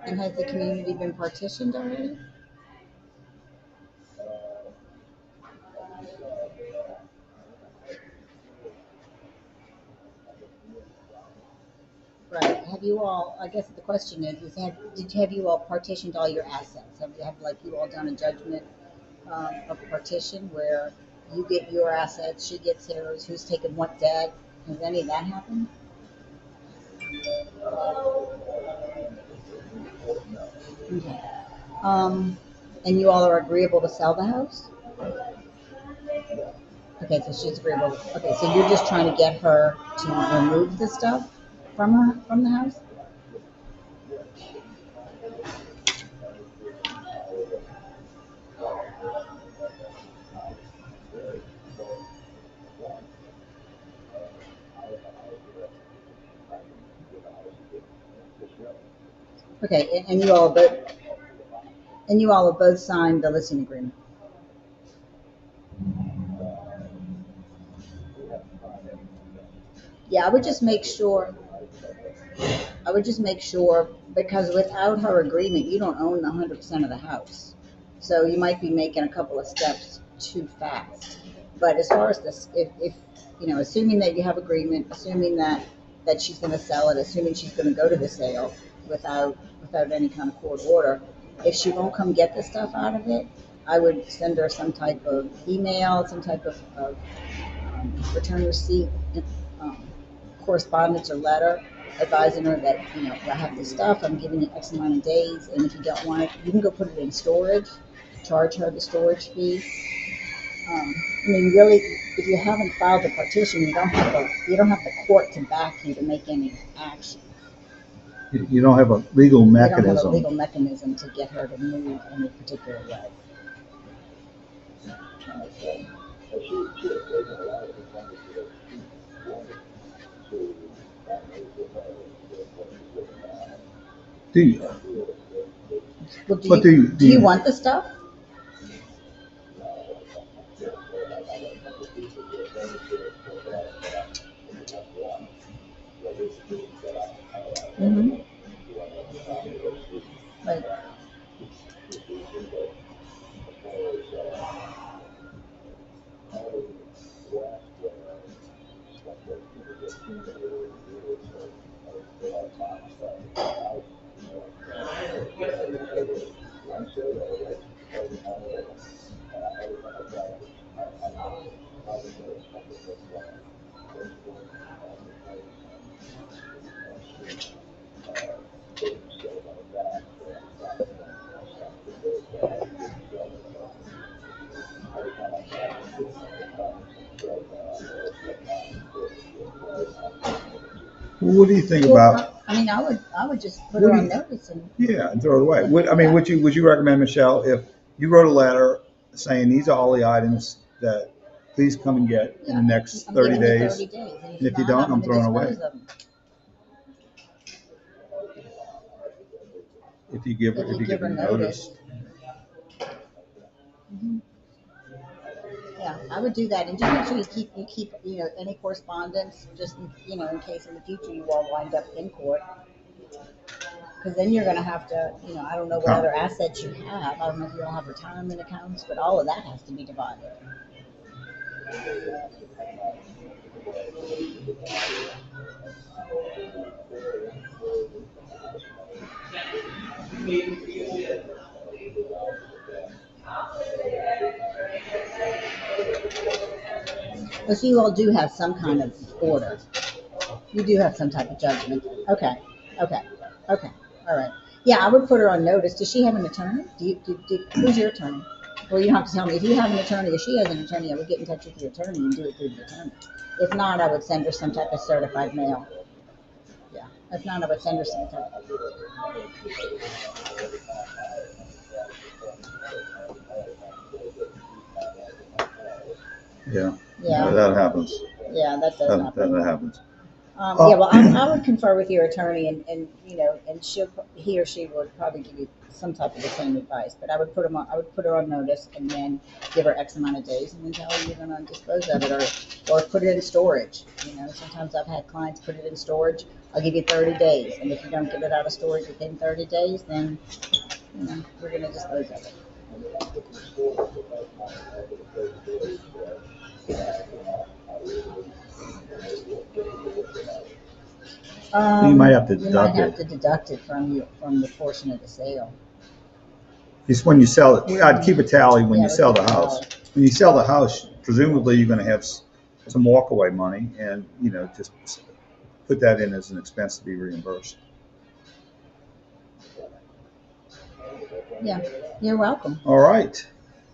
And has the community been partitioned already? Right. Have you all? I guess the question is have you all partitioned all your assets? Have like you all done a judgment of partition where you get your assets, she gets hers, who's taking what debt? Has any of that happened? Okay. Um, and you all are agreeable to sell the house? Okay, so she's agreeable. Okay, so you're just trying to get her to remove the stuff from the house? Okay, and you all have both signed the listing agreement. Yeah, I would just make sure because without her agreement, you don't own the 100% of the house. So you might be making a couple of steps too fast. But as far as this, if you know, assuming that you have agreement, assuming that she's going to sell it, assuming she's going to go to the sale without any kind of court order, if she won't come get the stuff out of it, I would send her some type of email, some type of return receipt, um, correspondence or letter advising her that, you know, I have this stuff, I'm giving you X amount of days, and if you don't want it, you can go put it in storage, charge her the storage fee. I mean, really, if you haven't filed the partition, you don't have the court to back you to make any action. You don't have a legal You don't have a mechanism. legal mechanism to get her to move any particular way. Do you? Well, But do you want the stuff? Mm-hmm. Like, what do you think well, about? I mean, I would just put What her do on you? notice and Yeah, and throw it away. I mean, yeah. would you recommend, Michelle, if you wrote a letter saying these are all the items that please come and get in the Yeah, next I'm 30 giving you days, 30 days, and and if if you not, don't, I'm I'm going to throwing away. dispose of them. If If you you give give her them notice. notice, hmm yeah, I would do that, and just make sure you keep you know any correspondence, just you know in case in the future you all wind up in court, because then you're going to have to you know I don't know what Come. other assets you have. I don't know if you all have retirement accounts, but all of that has to be divided. But so you all do have some kind of order. You do have some type of judgment. Okay. Okay. Okay. All right. Yeah, I would put her on notice. Does she have an attorney? Who's your attorney? Well, you don't have to tell me. If you have an attorney or she has an attorney, I would get in touch with your attorney and do it through the attorney. If not, I would send her some type of certified mail. Yeah. If not, I would send her some type. Yeah, Yeah. that happens. Yeah, that does That happen. happens. Yeah, well, Uh, I would confer with your attorney, and and he or she would probably give you some type of the same advice. But I would put her on notice, and then give her X amount of days, and then tell her you're going to dispose of it, or put it in storage. Sometimes I've had clients put it in storage. I'll give you 30 days, and if you don't get it out of storage within 30 days, then we're going to dispose of it. you might have to You might deduct have it. to deduct it from the portion of the sale. It's when you sell it. Well, I'd keep a tally when Yeah, you we sell keep the a house. tally. When you sell the house, presumably you're going to have some walkaway money, and just put that in as an expense to be reimbursed. Yeah, you're welcome. All right.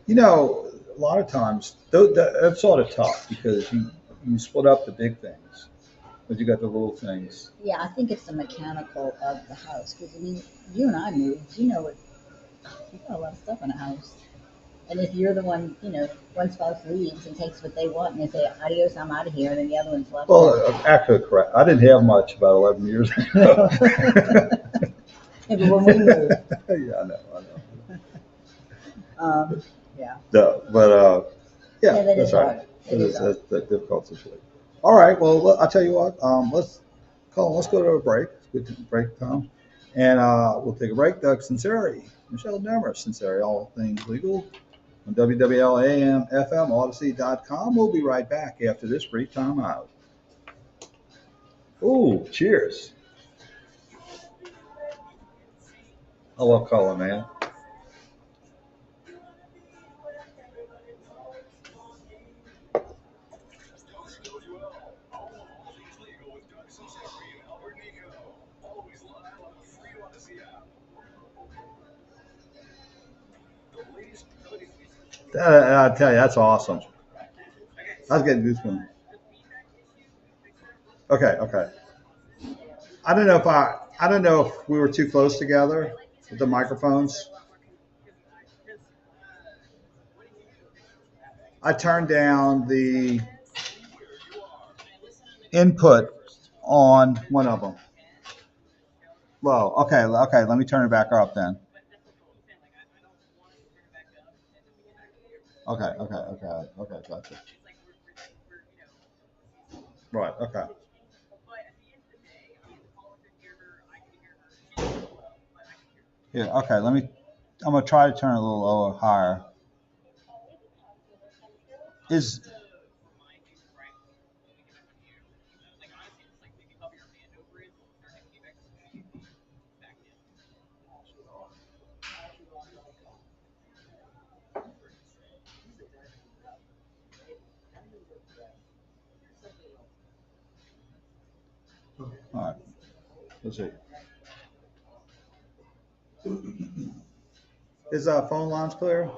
A lot of times that's sort of tough because you split up the big things, but you got the little things. Yeah, I think it's the mechanical of the house because I mean, you and I moved. You got a lot of stuff in a house, and if you're the one, one spouse leaves and takes what they want, and they say adios, I'm out of here, and then the other one's left. Well, actually, correct. I didn't have much about 11 years ago. Yeah, but when we moved, Yeah, I know. yeah, But yeah, that that's is right. hard. It is hard. That's a difficult situation. All right. Well, I'll tell you what. Let's go to a break. It's good to break time, and we'll take a break. Doug Sunseri, Michelle Demarest, Sunseri, all things legal on WWLAM FM Odyssey.com. We'll be right back after this brief time out. Ooh, cheers. I love color, man. I tell you, that's awesome. I was getting goosebumps. Okay, okay. I don't know if we were too close together with the microphones. I turned down the input on one of them. Well, okay, okay. Let me turn it back up then. Okay, okay, okay, okay. Gotcha. Right. Okay. Yeah. Okay. I'm gonna try to turn it a little lower, higher. Is all right. Let's see. Is phone lines clear?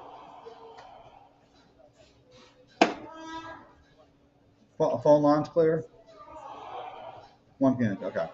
Phone lines clear? One can. Okay.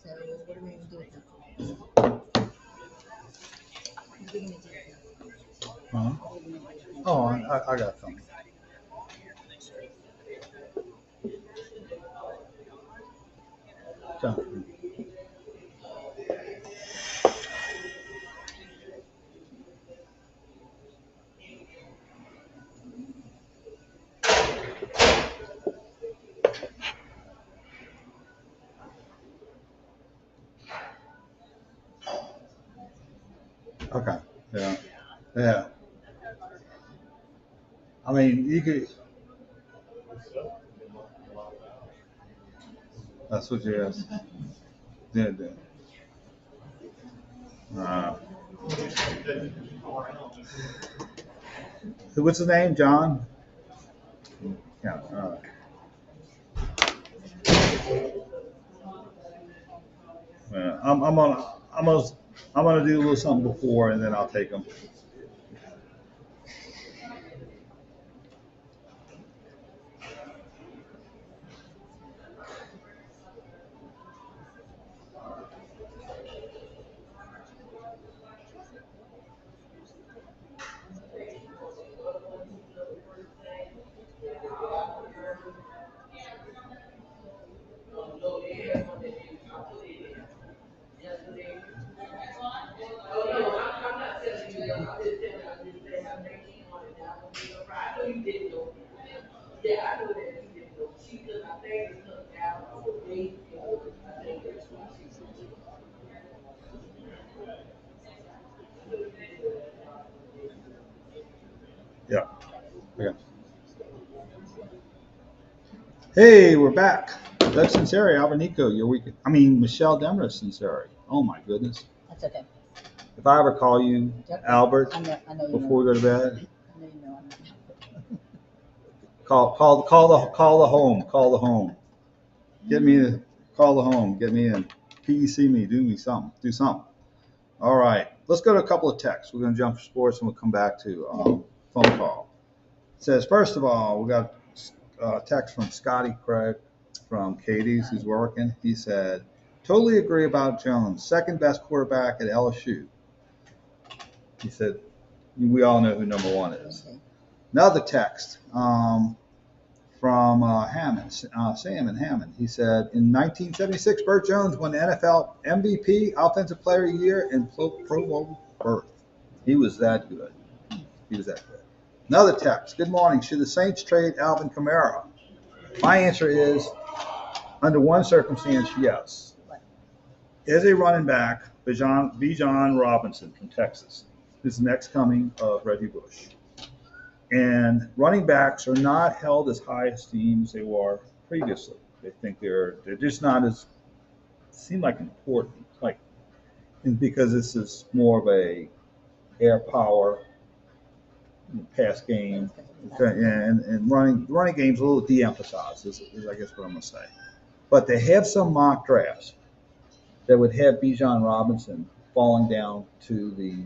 So what are we gonna do with them? What are we gonna do with Huh? them? What are we gonna do with them? Oh, I got something. John. Okay. Yeah. Yeah. I mean, you could. That's what you asked. Yeah. Yeah. Uh, what's his name? John. Yeah. Yeah. I'm gonna do a little something before, and then I'll take them. Yeah. Okay. Hey, we're back. Doug Sunseri, Albanico, your week. I mean, Michelle Demarest Sunseri. Oh my goodness. That's okay. If I ever call you Yep. Albert I know you before know. we go to bed, I know you know. call the home. Call the home. Get me to call the home. Get me in. PEC me. Do me something. Do something. All right. Let's go to a couple of texts. We're going to jump to sports and we'll come back to phone call. It says, first of all, we got a text from Scotty Craig from Katie's who's working. He said, totally agree about Jones. Second best quarterback at LSU. He said, we all know who number one is. Okay. Another text from Hammond, Sam in Hammond. He said, in 1976, Burt Jones won the NFL MVP, Offensive Player of the Year, and Pro Bowl berth. He was that good. He was that good. Another text. Good morning. Should the Saints trade Alvin Kamara? My answer is, under one circumstance, yes. As a running back, Bijan Robinson from Texas is the next coming of Reggie Bush. And running backs are not held as high esteem as they were previously. They think they're just not as seem like important, like, and because this is more of a air power pass game, and running game's a little de-emphasized. Is I guess what I'm gonna say. But they have some mock drafts that would have Bijan Robinson falling down to the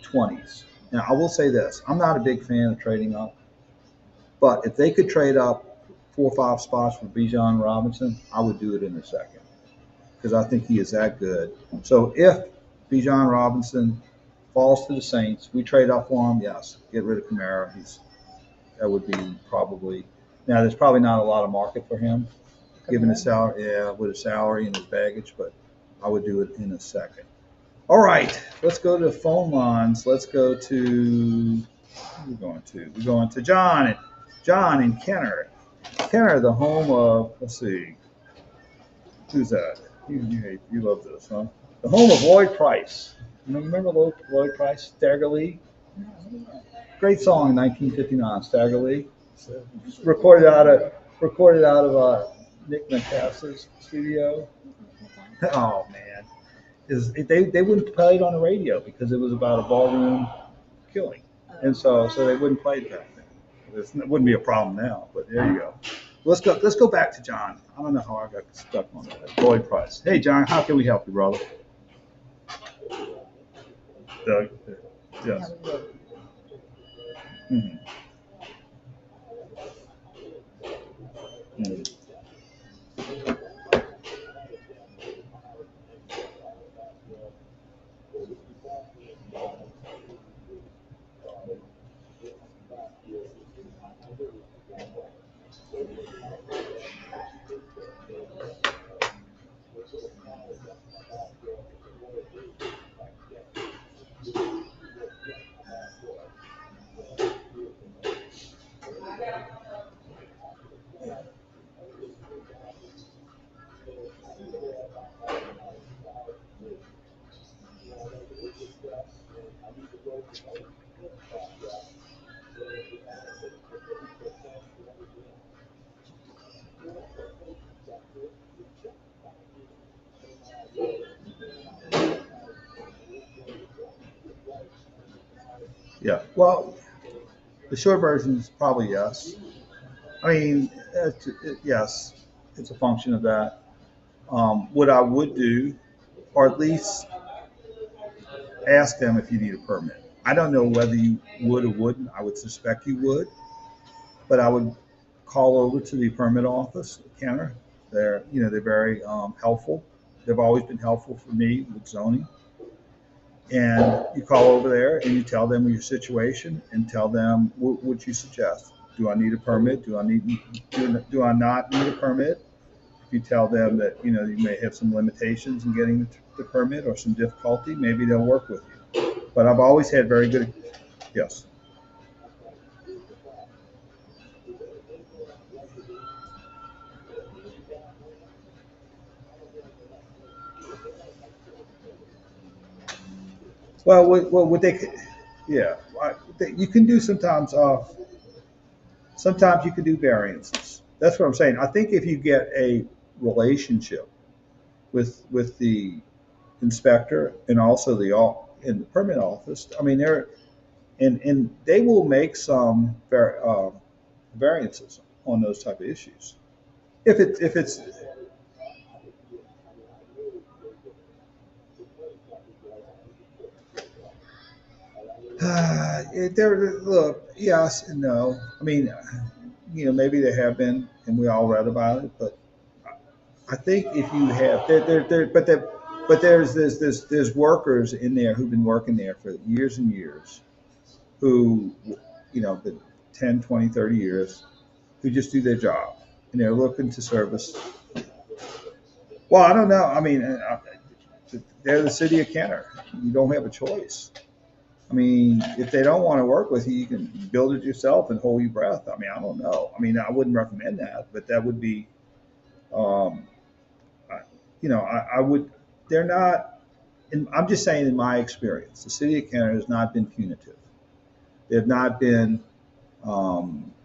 20s. Now, I will say this: I'm not a big fan of trading up. But if they could trade up 4 or 5 spots for Bijan Robinson, I would do it in a second because I think he is that good. So if Bijan Robinson falls to the Saints, we trade up for him. Yes, get rid of Kamara. That would be probably now. There's probably not a lot of market for him, given his salary. Yeah, with his salary and his baggage, but I would do it in a second. All right, let's go to the phone lines. Let's go to we're going to John and Kenner. Kenner, the home of, let's see, who's that? You love this, huh? The home of Lloyd Price. You know, remember Lloyd Price, Stagger Lee? Great song in 1959, Stagger Lee. Recorded out of Nick Metcalf's studio. Oh man, they wouldn't play it on the radio because it was about a ballroom killing, and so they wouldn't play it back then. It wouldn't be a problem now, but there you go. Let's go back to John. I don't know how I got stuck on that. Lloyd Price. Hey John, how can we help you, brother? Doug. Yes. Mm-hmm. Mm-hmm. Yeah. Well, the short version is probably yes. I mean, yes, it's a function of that. What I would do, or at least ask them if you need a permit. I don't know whether you would or wouldn't. I would suspect you would, but I would call over to the permit office, Kenner. They're very helpful. They've always been helpful for me with zoning. And you call over there and you tell them your situation and tell them what you suggest. Do I need a permit? Do I not need a permit? If you tell them that you may have some limitations in getting the permit or some difficulty, maybe they'll work with you. But I've always had very good. Yes. Well, what they could, yeah, you can do sometimes. Sometimes you can do variances. That's what I'm saying. I think if you get a relationship with the inspector and also in the permit office, I mean, and they will make some variances on those type of issues. If it's there, look, yes and no. I mean, maybe there have been, and we all read about it, but I think if you have but there's workers in there who've been working there for years and years who been 10, 20, 30 years who just do their job and they're looking to service. Well, I don't know. I mean, they're the city of Kenner. You don't have a choice. I mean, if they don't want to work with you, you can build it yourself and hold your breath. I mean, I don't know. I mean, I wouldn't recommend that, but that would be, um, I, I would. They're not. And I'm just saying, in my experience, the city of Kenner has not been punitive. They've not been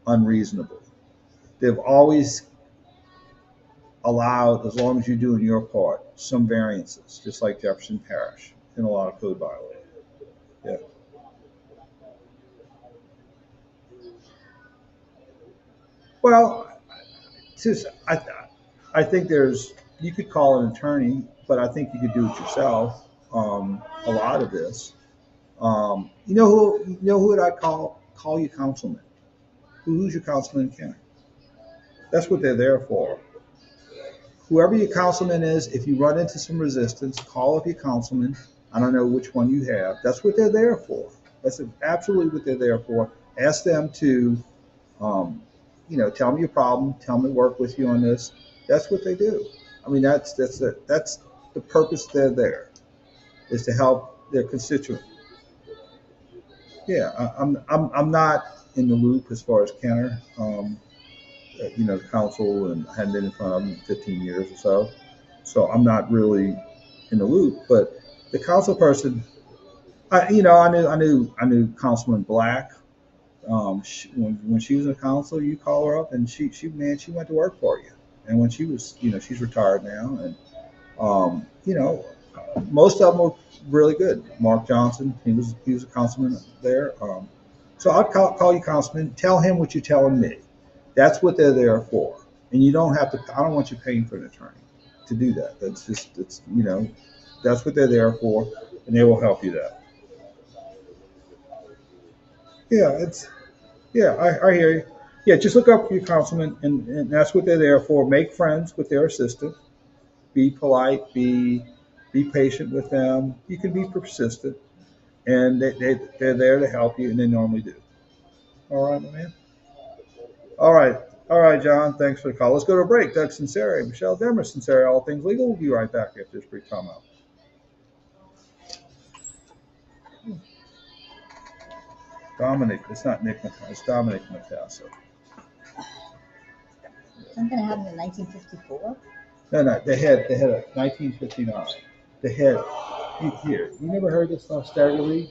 unreasonable. They've always allowed, as long as you're doing your part, some variances, just like Jefferson Parish in a lot of code violations. Yeah. Well, just I think you could call an attorney, but I think you could do it yourself. A lot of this. You know who would I call? Call your councilman. Who's your councilman in Kenner? That's what they're there for. Whoever your councilman is, if you run into some resistance, call up your councilman. I don't know which one you have. That's what they're there for. That's absolutely what they're there for. Ask them to, um, tell them your problem. Tell them to work with you on this. That's what they do. I mean, that's the purpose they're there is to help their constituent. Yeah, I'm not in the loop as far as Kenner. The council and hadn't been in front of them in 15 years or so. So I'm not really in the loop. But the council person, I knew Councilman Black. When she was in council, you call her up and she went to work for you. And when she was, she's retired now, and most of them were really good. Mark Johnson, he was a councilman there. So I'd call you councilman, tell him what you're telling me. That's what they're there for. And you don't have to. I don't want you paying for an attorney to do that. That's what they're there for, and they will help you there. Yeah, yeah. I hear you. Yeah, just look up your councilman, and that's what they're there for. Make friends with their assistant. Be polite. Be patient with them. You can be persistent, and they're there to help you, and they normally do. All right, my man. All right. All right, John. Thanks for the call. Let's go to a break. Doug Sunseri, Michelle Demarest, Sunseri, All Things Legal. We'll be right back after this brief timeout. Dominic, it's not Nick Matassa, it's Dominic Matassa. Something happened in 1954. No, they had a 1959. They had you never heard this song Stagger Lee?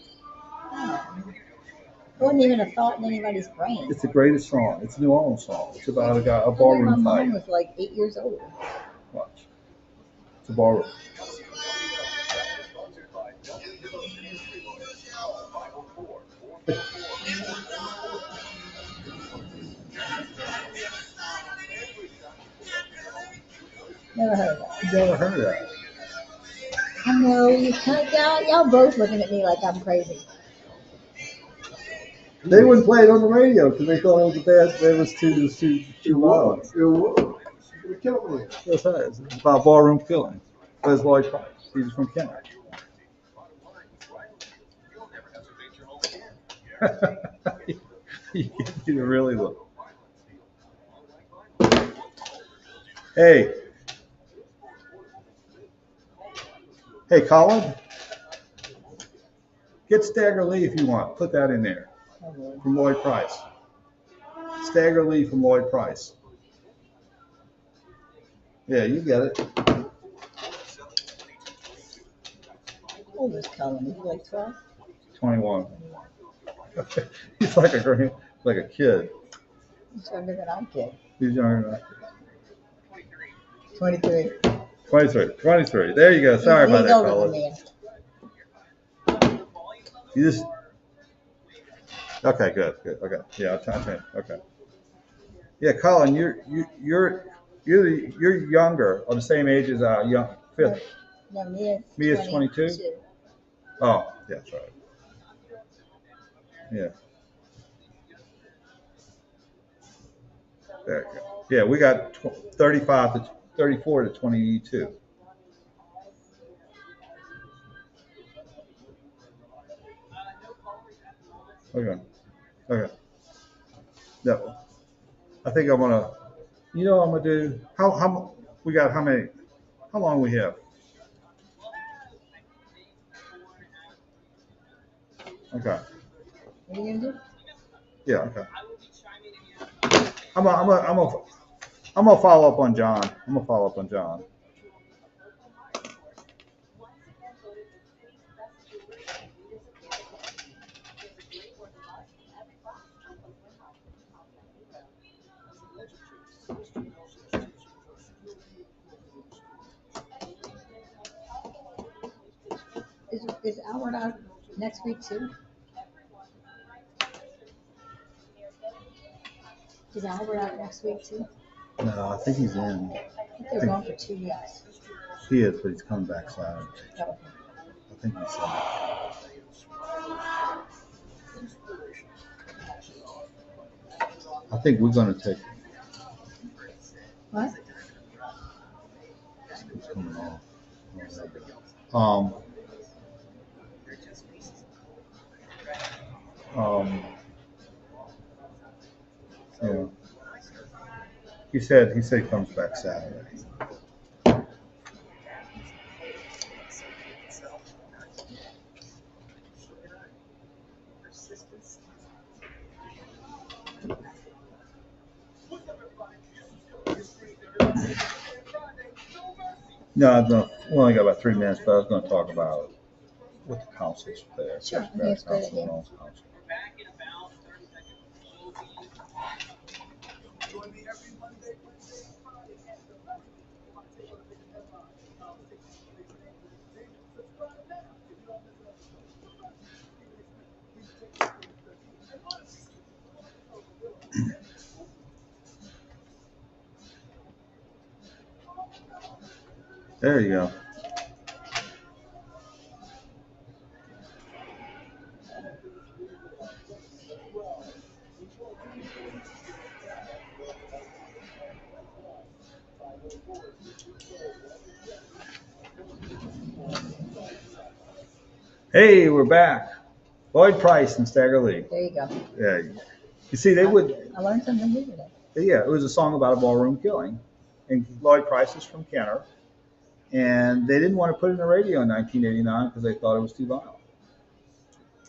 It wasn't even a thought in anybody's brain. It's the greatest song. It's a New Orleans song. It's about a guy, a I think my ballroom mom fight. was like 8 years old. Watch. It's a ballroom. Never heard of that. You never heard of that? I know you can't. Y'all both looking at me like I'm crazy. They wouldn't play it on the radio because they thought it was a bad. It was too loud. It was. You killed me. That's right. It's about ballroom killing. That's Lloyd Price. He's from Kent. You really look. Hey, Colin. Get Stagger Lee if you want. Put that in there. From Lloyd Price. Stagger Lee from Lloyd Price. Yeah, you get it. How old is Cullen? He's like 12. 21. He's like a kid. He's younger than I'm kid. He's younger than I. 23. 23. There you go. Sorry about He's that, older than Colin. me. You just. Okay, good. Okay, yeah, I'll change. Okay. Yeah, Colin, you're younger, or the same age as young fifth. No, me is 22? Oh, yeah, that's right. Yeah. There you go. Yeah, we got 34 to 22. Okay. No, I think I'm gonna. You know what I'm gonna do? How we got how many? How long we have? Okay. What are you gonna do? Yeah. Okay. I'm gonna follow up on John. Is Albert out next week too? Is Albert out next week too? No, I think he's in. I think they're gone for 2 weeks. He is, but he's coming back Saturday. Oh. I think he's. I think we're gonna take. What? It's coming off. Um. Yeah. He said he comes back Saturday. No, we only got about 3 minutes, but I was going to talk about what the council's there. Sure, I think it's a great idea. There you go. Hey, we're back. Lloyd Price and Stagger Lee. There you go. Yeah. You see, they would. I learned something new today. Yeah, it was a song about a ballroom killing, and Lloyd Price is from Kenner, and they didn't want to put it in the radio in 1989 because they thought it was too violent.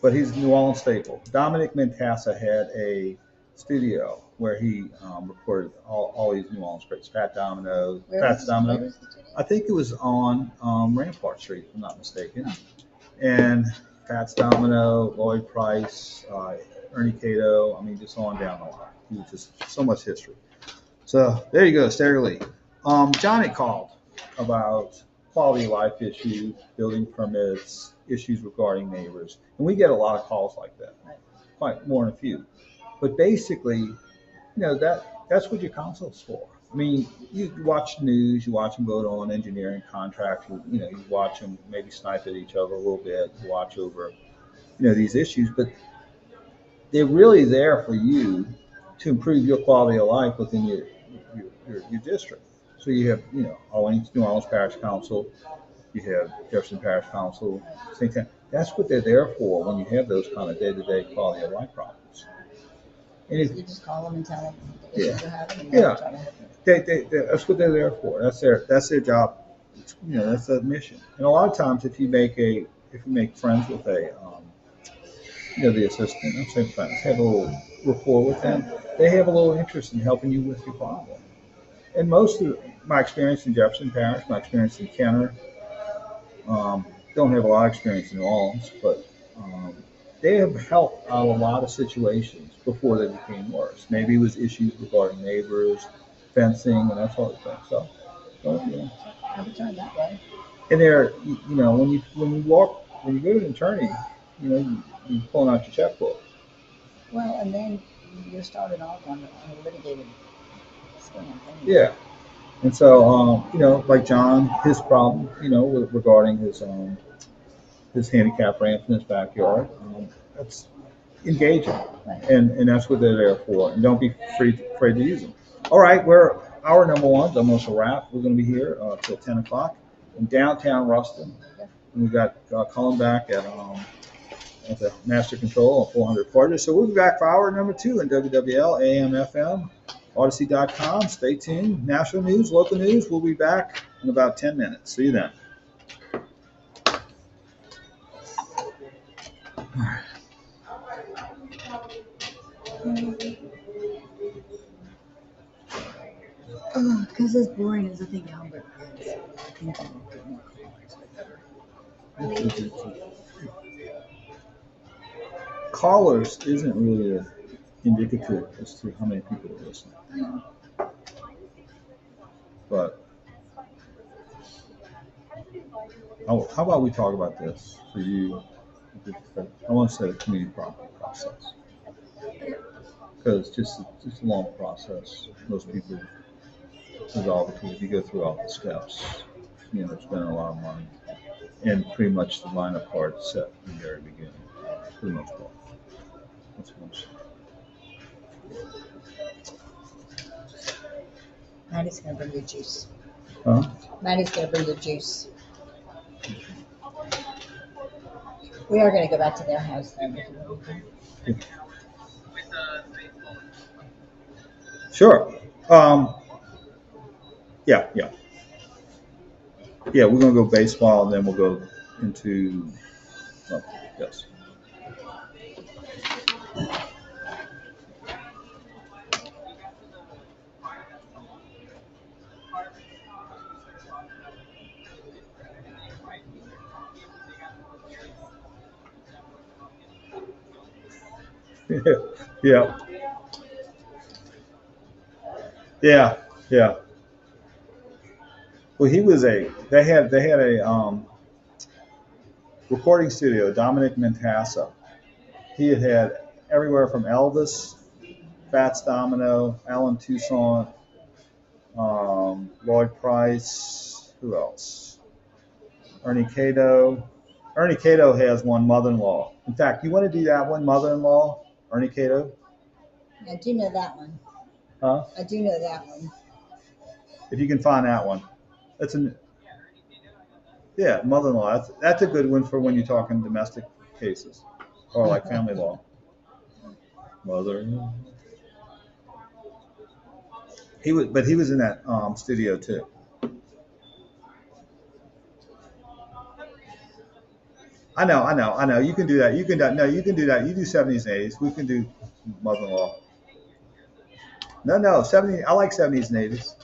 But he's a New Orleans staple. Dominic Mentassa had a studio where he recorded all these New Orleans greats. Pat's Domino. Where was the studio? I think it was on Rampart Street, if I'm not mistaken. And Pat's Domino, Lloyd Price, Ernie Cato. I mean, just on down the line. He was just so much history. So there you go, Sterry Lee. Johnny called about quality of life issues, building permits, issues regarding neighbors, and we get a lot of calls like that, quite more than a few. But basically, that's what your council's for. I mean, you watch the news, you watch them vote on engineering contracts, you watch them maybe snipe at each other a little bit, you watch over, these issues, but they're really there for you to improve your quality of life within your district. So you have, New Orleans Parish Council, you have Jefferson Parish Council, St. Tan. That's what they're there for when you have those kind of day-to-day quality of life problems. And You just call them and tell them the issues you're having, and they'll Yeah. try to help you. that's what they're there for. That's their job. That's their mission. And a lot of times, if you make friends with the assistant, I'm saying friends, have a little rapport with them, they have a little interest in helping you with your problem. And most of my experience in Jefferson Parish, my experience in Kenner, don't have a lot of experience in New Orleans, but they have helped out a lot of situations before they became worse. Maybe it was issues regarding neighbors, fencing, and that sort of thing. So I'll be trying that way. and when you go to an attorney, you're pulling out your checkbook. Well, and then you're starting off on a litigated scam. Yeah. And so, like John, his problem, regarding his handicap ramp in his backyard, that's engaging, Right. and that's what they're there for. And don't be afraid to use them. All right, our number one's almost a wrap. We're going to be here till 10 o'clock in downtown Ruston. And we got Colin back at the Master Control on 400 Portage. So we'll be back for hour number 2 in WWL AM FM. Odyssey.com. Stay tuned. National news, local news. We'll be back in about 10 minutes. See you then. Because as boring as I think Albert is, I think he will get more callers. Callers isn't really indicative as to how many people are listening. But how about we talk about this for you? I want to say the community property process, because just a long process. Most people resolve it because if you go through all the steps, spending a lot of money, and pretty much the lineup part is set from the very beginning, for the most part. That's what I'm saying. Maddie's going to bring you juice. Huh? Maddie's going to bring you juice. We are going to go back to their house then. Sure. Yeah. Yeah, we're going to go baseball, and then we'll go into, yes. Yeah. Well, they had a recording studio, Dominic Mentassa. He had everywhere from Elvis, Fats Domino, Alan Toussaint, Lloyd Price, who else? Ernie Cato. Ernie Cato has one, Mother-in-Law. In fact, you want to do that one, Mother-in-Law, Ernie Cato? I do know that one. Huh? I do know that one. If you can find that one. Yeah, Mother-in-Law. That's a good one for when you're talking domestic cases or like family law. Mother-in-law. He was in that studio too. I know. You can do that. You can do, no, you can do that. You do 70s and 80s. We can do mother-in-law. No, no, 70. I like 70s and 80s.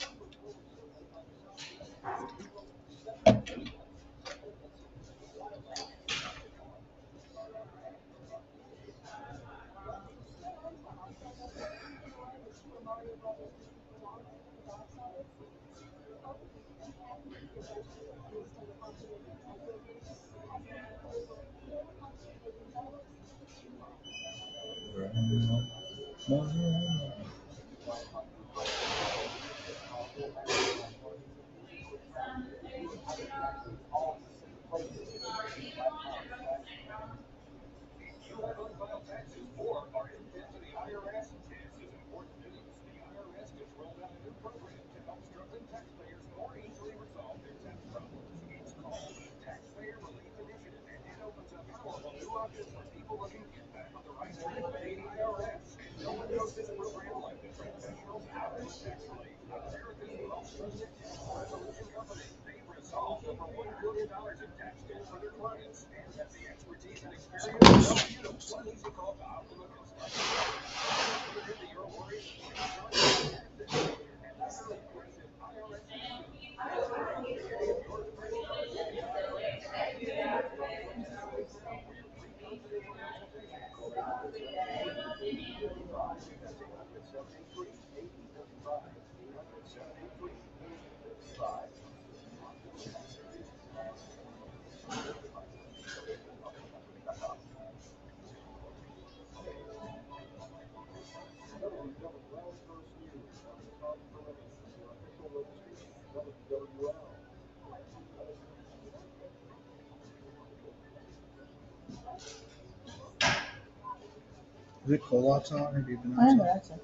Is it cold outside? Have you been I know outside? that's it.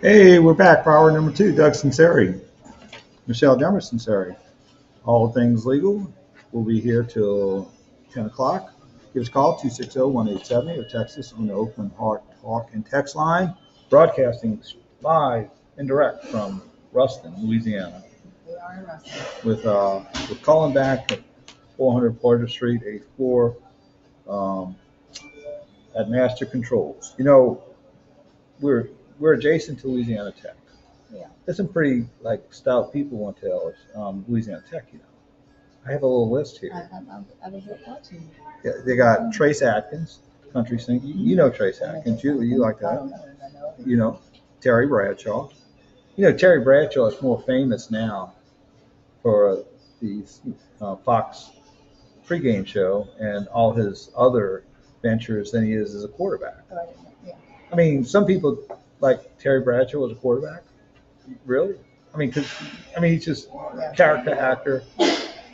Hey, we're back for hour number 2. Doug Sunseri, Michelle Demarest Sunseri. All things legal. We'll be here till 10 o'clock. Give us a call, 260-1870, or text us on the Oakland Heart Talk and Text line. Broadcasting live and direct from Ruston, Louisiana. We are in Ruston. With calling back at 400 Porter Street, 8th floor, at Master Controls. You know, we're adjacent to Louisiana Tech. Yeah. There's some pretty stout people want to tell us Louisiana Tech. I have a little list here. I was watching. Yeah, they got Trace Atkins, country singer. You know Trace Atkins. You like I that. don't know. I know. You know Terry Bradshaw. Terry Bradshaw is more famous now for the Fox pregame show and all his other ventures than he is as a quarterback. Oh, I didn't know. Yeah. I mean, some people like Terry Bradshaw as a quarterback. Really? He's just character actor,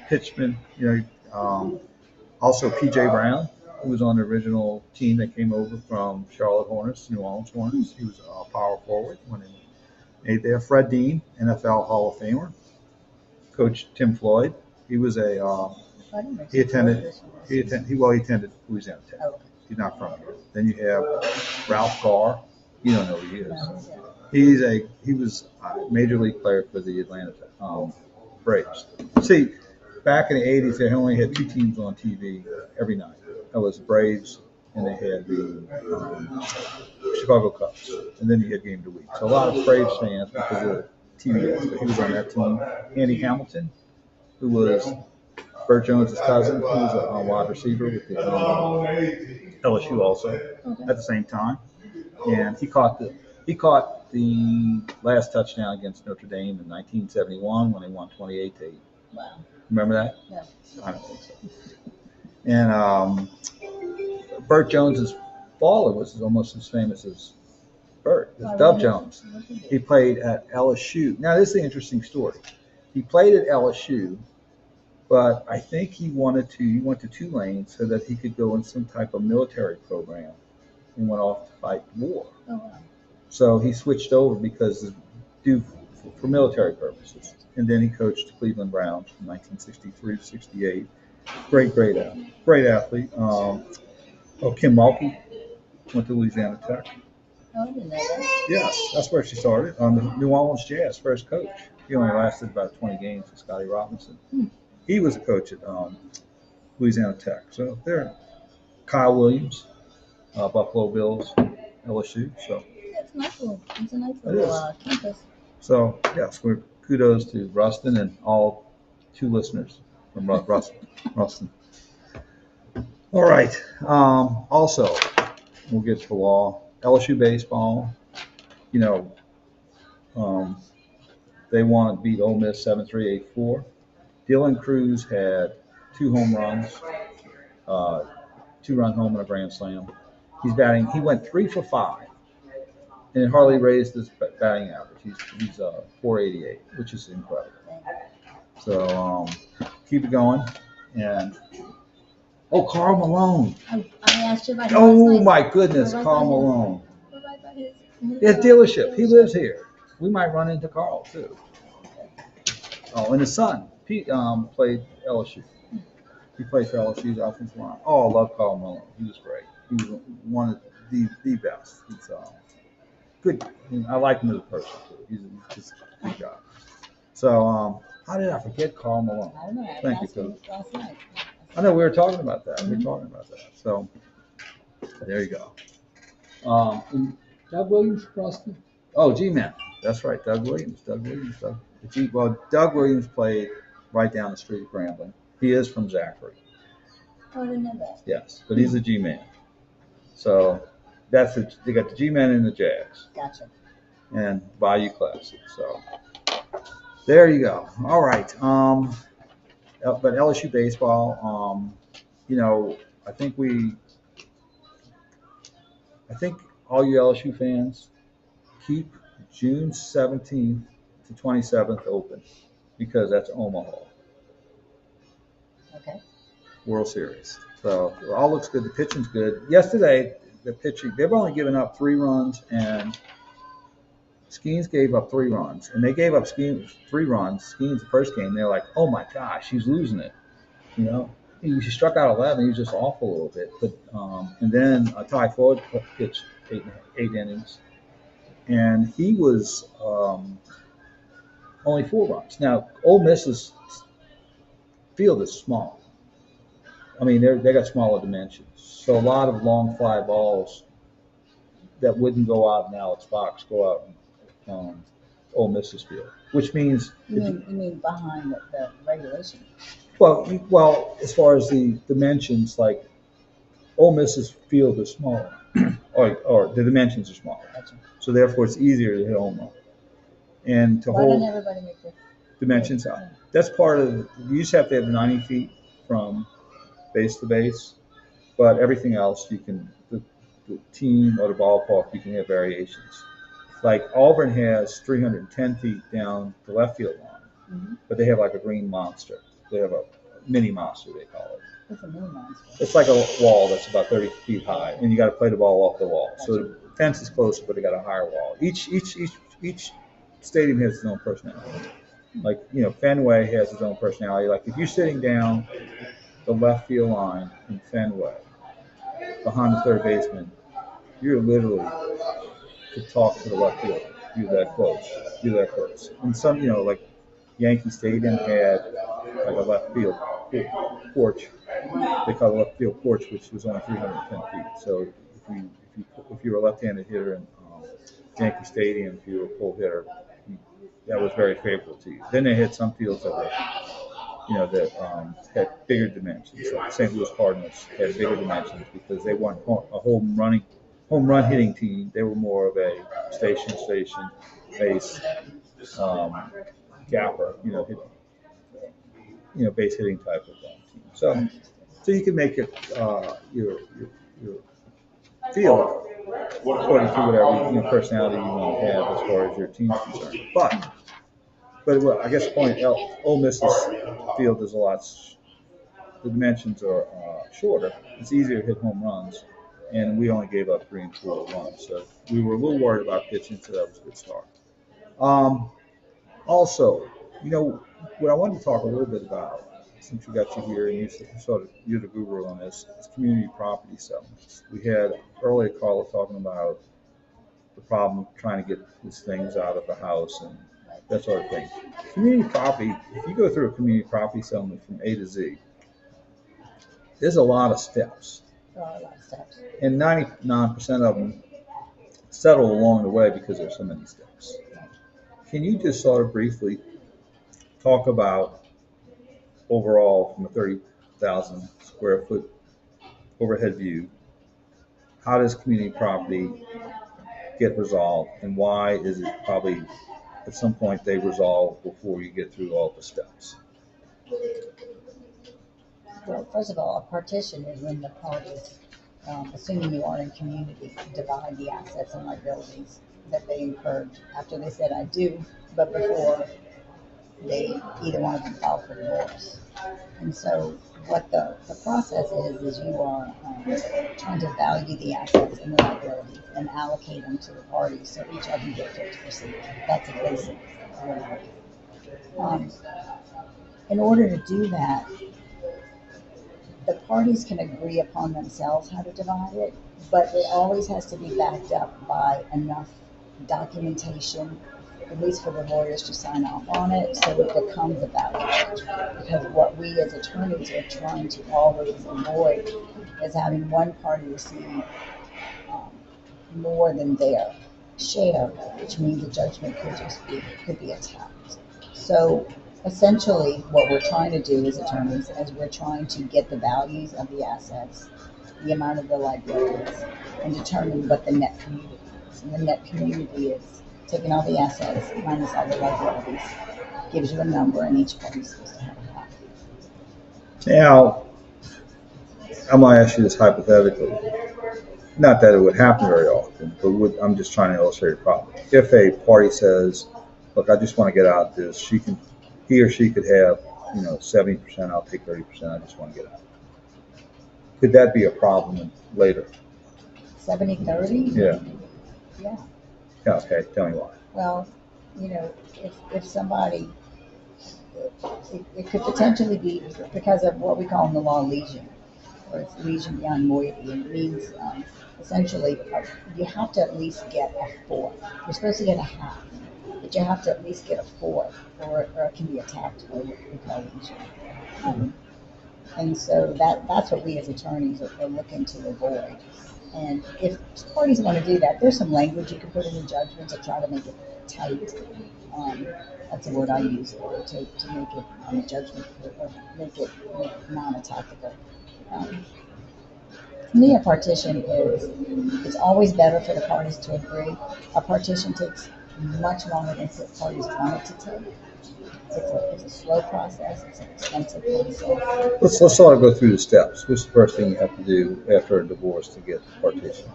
pitchman. Also PJ Brown, who was on the original team that came over from Charlotte Hornets, New Orleans Hornets. He was a power forward when he made there. Fred Dean, NFL Hall of Famer. Coach Tim Floyd. He was he attended Louisiana Tech. Oh, okay. He's not from here. Then you have Ralph Garr. You don't know who he is. No, He was a major league player for the Atlanta Braves. See, back in the 80s, they only had 2 teams on TV every night. That was the Braves, and they had the Chicago Cubs, and then you had Game of the Week. So a lot of Braves fans, because of the TV aspect, he was on that team. Andy Hamilton, who was Burt Jones' cousin, who was a wide receiver with the LSU also at the same time, and he caught the last touchdown against Notre Dame in 1971 when they won 28-8. wow. Remember that? No. I don't think so. And Burt Jones's father was almost as famous as Burt. It was Dub Jones. He played at LSU. Now, this is an interesting story. He played at LSU, but I think he went to Tulane so that he could go in some type of military program and went off to fight war. Oh, wow. So he switched over because for military purposes. And then he coached the Cleveland Browns from 1963 to 68. Great athlete. Kim Mulkey went to Louisiana Tech. Oh, I didn't know that. Yes, that's where she started. On the New Orleans Jazz, first coach. He only lasted about 20 games with Scotty Robinson. He was a coach at Louisiana Tech. So there, Kyle Williams, Buffalo Bills, LSU. So It's nice little. It's a nice little campus. So yes, we're kudos to Ruston and all 2 listeners from Ruston. All right. Also, we'll get to the law. LSU baseball. They won, beat Ole Miss 7-3, 8-4. Dylan Cruz had 2 home runs, 2-run home and a grand slam. He went 3 for 5. And it hardly raised his batting average. He's 488, which is incredible. So keep it going. And Karl Malone. I asked you about him Oh last night. my goodness, We're right Karl by his- Malone. we're right by His dealership. He lives here. We might run into Carl too. Oh, and his son, Pete, played LSU. He played for LSU's offensive line. Oh, I love Karl Malone. He was great. He was one of the best. He's good. I like him as a person too. He's just a good guy. So, how did I forget Karl Malone? I don't know. I Thank you, asked him Coach. last night. I know we were talking about that. So, there you go. And Doug Williams, Rusty. Oh, G-Man. That's right, Doug Williams. Doug Williams played right down the street at Grambling. He is from Zachary. Oh, I didn't know that. Yes, but he's a G-Man. So they got the G-Man and the Jags. Gotcha. And Bayou Classic. So there you go. All right. But LSU baseball, I think I think all you LSU fans keep June 17th to 27th open because that's Omaha Okay. World Series. So it all looks good. The pitching's good. Yesterday, the pitching, they've only given up 3 runs, and Skeens gave up 3 runs. And they gave up Skeens 3 runs. Skeens, the first game, they're like, oh my gosh, he's losing it. You know, he struck out 11. He was just off a little bit. But and then Ty Floyd pitched 8 innings, and he was only 4 runs. Now, Ole Miss's field is small. I mean, they got smaller dimensions, so a lot of long fly balls that wouldn't go out in Alex Box go out in Ole Miss's field, which means You mean behind the regulation? well, as far as the dimensions, like Ole Miss's field is smaller, or the dimensions are smaller, Gotcha. so therefore it's easier to hit home run and to Why hold don't everybody make the dimensions out. That's part of. You just have to have 90 feet from base to base, but everything else you can. The team or the ballpark, you can have variations. Like Auburn has 310 feet down the left field line, but they have like a green monster. They have a mini monster, they call it. What's a mini monster? It's like a wall that's about 30 feet high, and you got to play the ball off the wall. So the fence is closer, but they got a higher wall. Each stadium has its own personality. Like Fenway has its own personality. Like if you're sitting down the left field line in Fenway, behind the third baseman, you're literally could talk to the left field. You're that close. You're that close. And some, like Yankee Stadium had like a left field porch. They call it a left field porch, which was only 310 feet. So if you were a left-handed hitter in Yankee Stadium, if you were a pull hitter, that was very favorable to you. Then they had some fields that were had bigger dimensions. Like St. Louis Cardinals had bigger dimensions because they weren't a home run hitting team. They were more of a station base gapper, base hitting type of team. So you can make it your field according to whatever personality you want to have as far as your team's concerned. But I guess the point, Ole Miss's field is the dimensions are shorter. It's easier to hit home runs, and we only gave up 3 and 4 runs. So we were a little worried about pitching, so that was a good start. Also, what I wanted to talk a little bit about, since we got you here and you're the guru on this, is community property settlements. We had earlier Carla talking about the problem of trying to get these things out of the house and that sort of thing. Community property, if you go through a community property settlement from A to Z, there's a lot of steps. There are a lot of steps. And 99% of them settle along the way because there's so many steps. Can you just sort of briefly talk about overall from a 30,000 square foot overhead view, how does community property get resolved, and why is it probably at some point they resolve before you get through all the steps? Well, first of all, a partition is when the parties, assuming you are in community, divide the assets and liabilities that they incurred after they said I do, but before they either one of them filed for divorce. And so what the process is you are trying to value the assets and the liabilities and allocate them to the parties so each of them get 50%. That's a basic reality. In order to do that, the parties can agree upon themselves how to divide it, but it always has to be backed up by enough documentation, at least for the lawyers to sign off on it, so it becomes a value. Because what we as attorneys are trying to always avoid is having one party receive more than their share, which means the judgment could be attacked. So essentially, what we're trying to do as attorneys is we're trying to get the values of the assets, the amount of the liabilities, and determine what the net community is. And the net community is taking all the assets minus all the liabilities, gives you a number, and each party is supposed to have a half. Now, I'm gonna ask you this hypothetically. Not that it would happen very often, but I'm just trying to illustrate a problem. If a party says, "Look, I just want to get out of this," he or she could have, 70%. I'll take 30%. I just want to get out. Could that be a problem later? 70/30? Yeah. Yeah. Yeah. Okay. Tell me why. Well, if somebody, it could potentially be because of what we call in the law lesion, or it's lesion beyond moiety. It means essentially you have to at least get a fourth. You're supposed to get a half, but you have to at least get a fourth, or it can be attacked by what we call lesion. And so that's what we as attorneys are looking to avoid. And if parties want to do that, there's some language you can put in the judgment to try to make it tight. That's the word I use to make it a judgment, or make it non-attackable. Um, to me, a partition it's always better for the parties to agree. A partition takes much longer than parties want it to take. It's a slow process. It's an expensive process. Let's sort of go through the steps. What's the first thing you have to do after a divorce to get partition?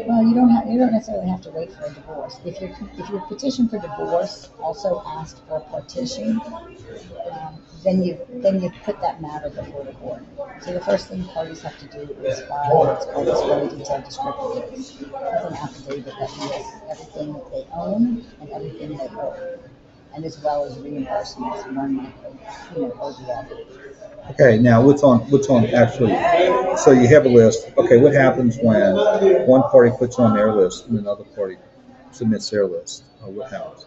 Well, you don't necessarily have to wait for a divorce. If your petition for divorce also asked for a partition, then you put that matter before the court. So the first thing parties have to do is file what's called a very detailed descriptive case. That's an affidavit that lists everything that they own and everything they owe, and as well as reimbursements. One might owe the other. Okay, now what's on actually? So you have a list. Okay, what happens when one party puts on their list and another party submits their list? What happens?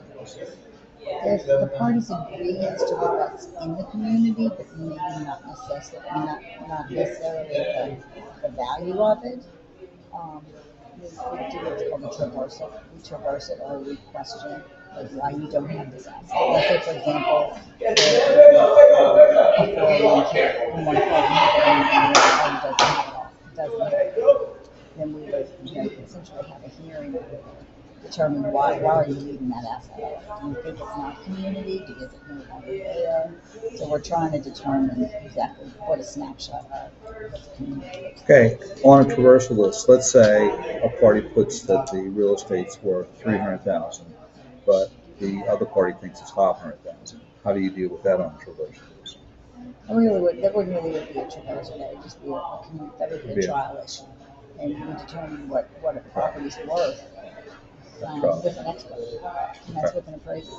If the parties agree as to what's in the community, but maybe not necessarily the value of it, we do what's called a traversal. We traverse it, or we question like why you don't have this asset. Let's say, for example, a 401k, and one party has it and the other party doesn't have it. Then we would essentially have a hearing to determine why are you leaving that asset out? Do you think it's not community? Is it no longer there? So we're trying to determine exactly what a snapshot of what the community looks like. Okay, on a traversal list, let's say a party puts that the real estate's worth 300,000, but the other party thinks it's 500,000. How do you deal with that on a traversal list? That wouldn't really be a traversal. That would just be that would be a trial issue, and you would determine what a property's worth. With an expert, and that's with an appraiser.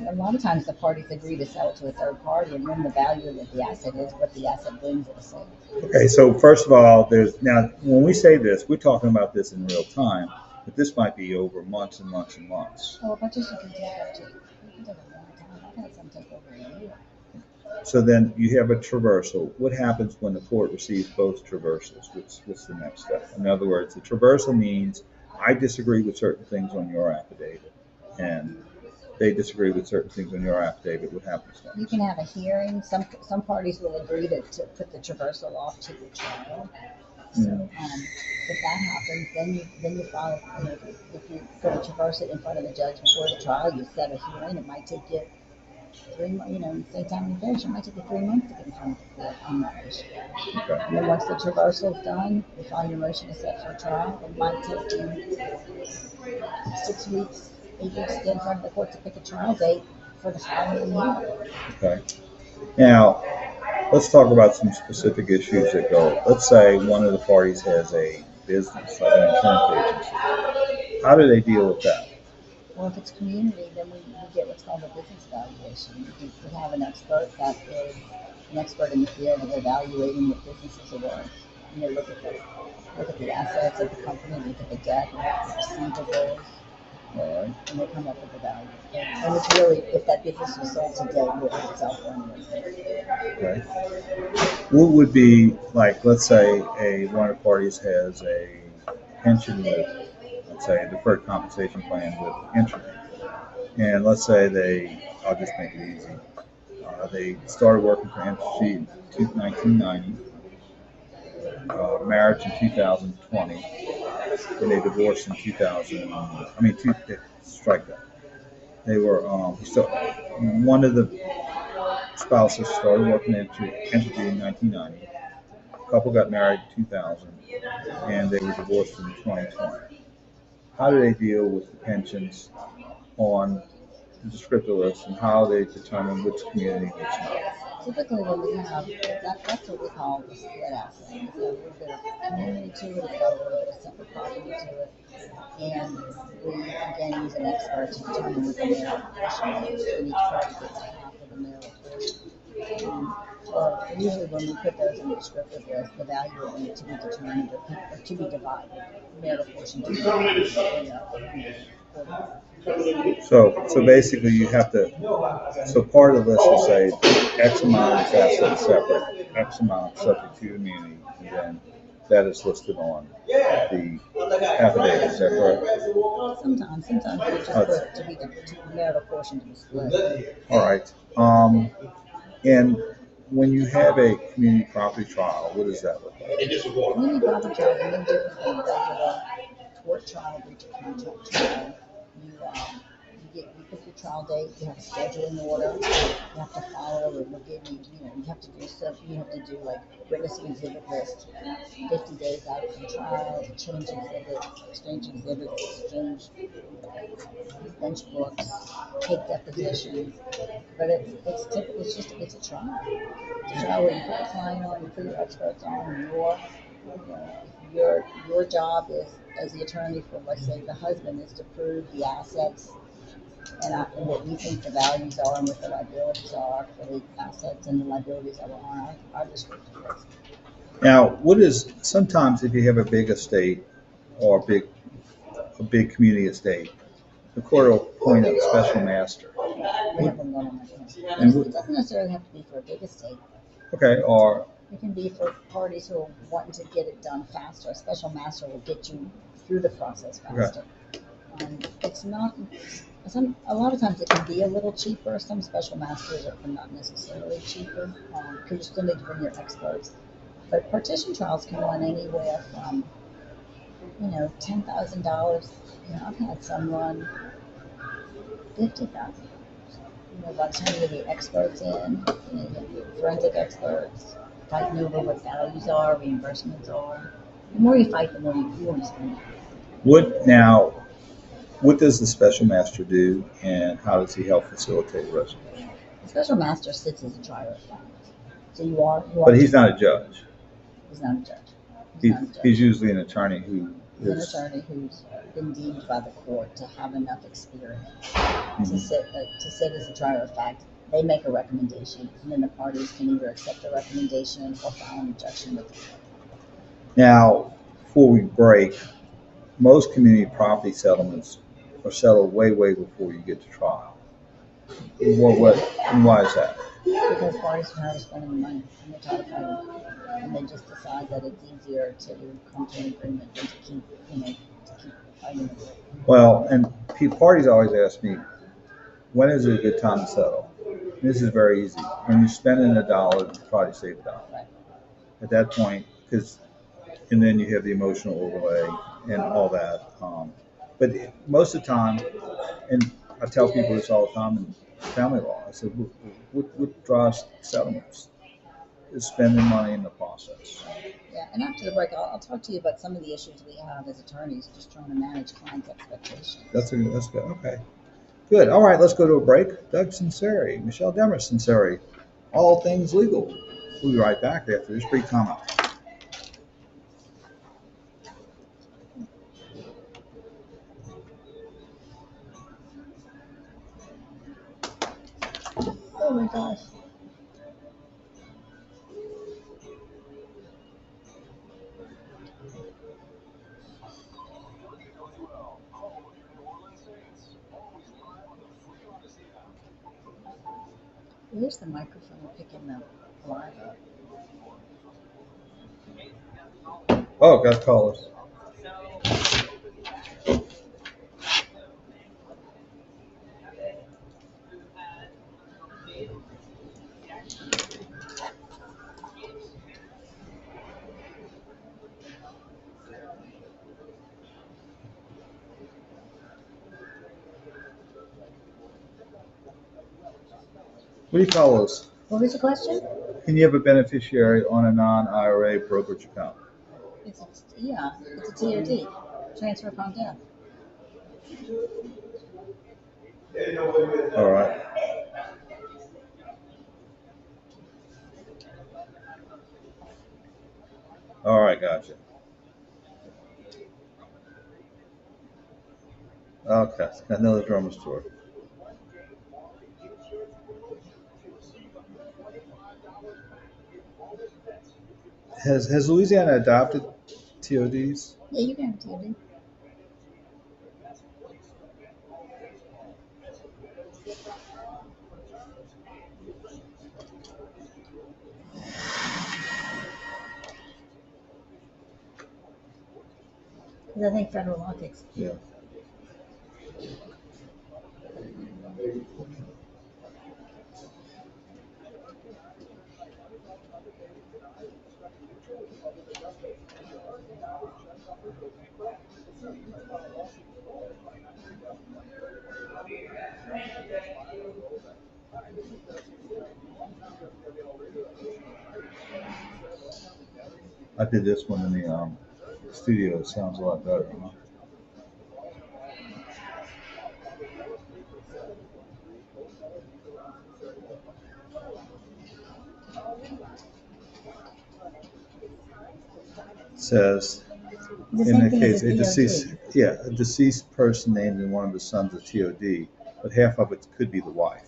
A lot of times the parties agree to sell it to a third party, and then the value of the asset is what the asset brings at a sale. Okay, so first of all, when we say this, we're talking about this in real time, but this might be over months and months and months. Well, partition can take up to, a long time. I've had some take over a year. So then you have a traversal. What happens when the court receives both traversals? What's the next step? In other words, the traversal means I disagree with certain things on your affidavit, and they disagree with certain things on your affidavit. What happens next? You can have a hearing. Some parties will agree to put the traversal off to the trial. So if that happens, then you file. If you go to traverse it in front of the judge before the trial, you set a hearing. It might take you 3 months. Same time you finish, it might take you 3 months to get in front of the court on that issue. Okay. And then once the traversal is done, you file your motion to set for a trial. It might take you 6 weeks, 8 weeks to get in front of the court to pick a trial date for the following year. Okay. Now, let's talk about some specific issues that go. Let's say one of the parties has a business, like an insurance agency. How do they deal with that? Well, if it's community, then we get what's called a business valuation. We have an expert that is an expert in the field of evaluating what businesses are worth. And they look at the assets of the company, look at the debt, look at the receivables, and they come up with the value. And it's really, if that business was sold today, what would it sell for anyway? Okay. What would be like? Let's say one of the parties has a pension with, let's say, a deferred compensation plan with interest. And let's say I'll just make it easy. They started working for Entity in 1990, marriage in 2020, and they divorced in 2000. Strike that. They were one of the spouses started working at Entity in 1990. couple got married in 2000, and they were divorced in 2020. How do they deal with the pensions on the descriptor list, and how they determine which community, which not? Typically, when we have that's what we call the split asset. It's got a little bit of community to it. It's got a little bit of separate property to it, and we again use an expert to determine what the marital portion is. And each party gets half of the marital portion. Or usually when we put those in the descriptive list, the value will be to be determined or to be divided. Marital portion to be divided. So basically, you have to. So part of the list will say X amount is assets separate, X amount subject to immunity, and then that is listed on the affidavit. Is that correct? Sometimes we just put to be the marital portion to be split. All right. And when you have a community property trial, what does that look like? Community property trial is no different than a regular tort trial, breach of contract trial. You pick your trial date, you have a scheduling order, you have to follow, and we'll give you, you have to do stuff, you have to do like witness and exhibit list, 50 days out from trial, exchange exhibits, exchange bench books, take depositions, but it's a trial. It's a trial where you put the client on, you put your experts on, and your job is, as the attorney for, let's say, the husband, is to prove the assets and what we think the values are and what the liabilities are for the assets and the liabilities that were on our description list. Now, what is sometimes if you have a big estate or a big community estate, the court will appoint a special master. We have them on that. And It doesn't necessarily have to be for a big estate. okay, or It can be for parties who are wanting to get it done faster. A special master will get you through the process faster. It's not. A lot of times it can be a little cheaper. Some special masters are not necessarily cheaper because you still need to bring your experts. But partition trials can run anywhere from $10,000. I've had some run $50,000. By the time you get the experts in, you get forensic experts, fighting over what values are, reimbursements are. The more you fight, the more you want to spend. What does the special master do, and how does he help facilitate the resolution? The special master sits as a trier of fact. So you are. But he's not a judge. He's not a judge. He's usually an attorney who He's an attorney who's been deemed by the court to have enough experience to sit as a trier of fact. They make a recommendation, and then the parties can either accept the recommendation or file an objection with the court. Now, before we break, most community property settlements are settled way before you get to trial. And why is that? Because parties are tired of spending the money and they're tired of fighting, and they just decide that it's easier to come to an agreement than to keep fighting. Well, and parties always ask me, when is it a good time to settle? And this is very easy. When you're spending $1 to try to save $1. Right. At that point, and then you have the emotional overlay and all that. But most of the time, and I tell people this all the time in family law, I said, what drives settlements is spending money in the process. Yeah, and after the break, I'll talk to you about some of the issues we have as attorneys just trying to manage clients' expectations. That's good. Okay. Good. All right, let's go to a break. Doug Sunseri, Michelle Demarest Sunseri, all things legal. We'll be right back after this brief timeout. Oh my gosh. Where's the microphone picking the live up? Oh, got callers. What do you call those? What was the question? Can you have a beneficiary on a non-IRA brokerage account? It's a TOD, transfer upon death. All right. All right, gotcha. Okay, got another drummer store. Has Louisiana adopted TODs? Yeah, you can have a TOD. Because I think federal law takes. Yeah. I did this one in the studio. It sounds a lot better. Huh? It says, The in same the thing case, as a a deceased, DOT. yeah, a deceased person named in one of the sons of TOD, but half of it could be the wife.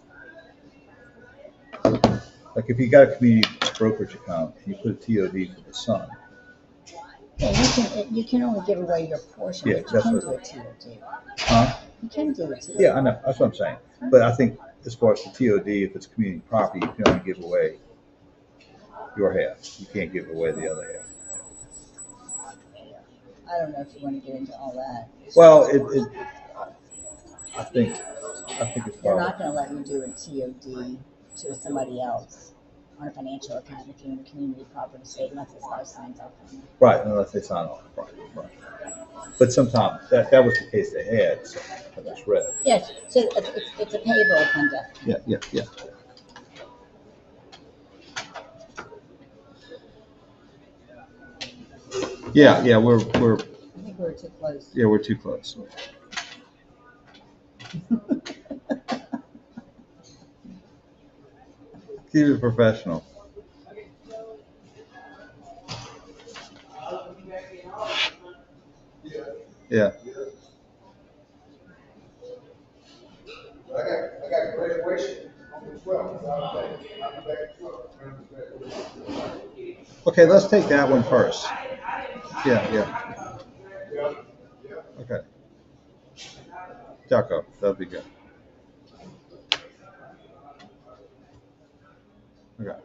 Like if you got a community brokerage account and you put a TOD for the son, Yeah, you can only give away your portion, yeah, but you that's can what. do a TOD. Huh? You can do a TOD. Yeah, I know. That's what I'm saying. But I think as far as the TOD, if it's community property, you can only give away your half. You can't give away the other half. I don't know if you want to get into all that. Well, I think, it's They're probably not going to let you do a TOD to somebody else on a financial account if you're in a community property state unless the spouse signs off on it. right unless they sign off. Right. But sometimes that was the case they had. So I just read. Yes, so it's a payable upon death. Yeah. Yeah. We're I think we're too close. yeah we're too close. Keep it professional. Yeah. I got graduation on the 12th, so I'll be back at 12th. Okay, let's take that one first. Yeah. Yeah. Okay. Jocko, that'll be good. Okay.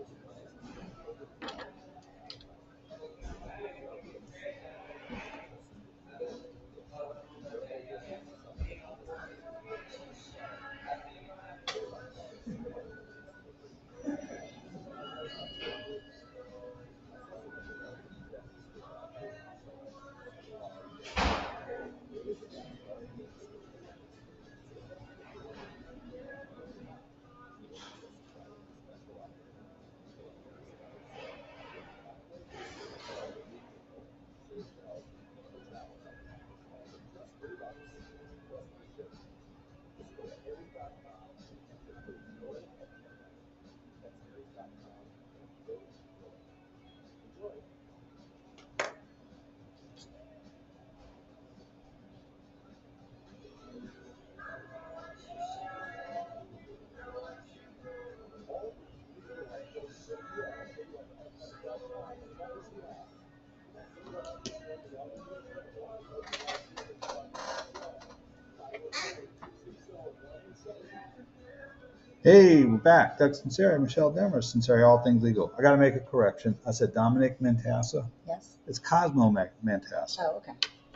Hey, we're back. Doug Sunseri, Michelle Demarest, Sunseri, all things legal. I got to make a correction. I said Dominic Mentassa. Yes? It's Cosmo Mentassa. Oh, okay.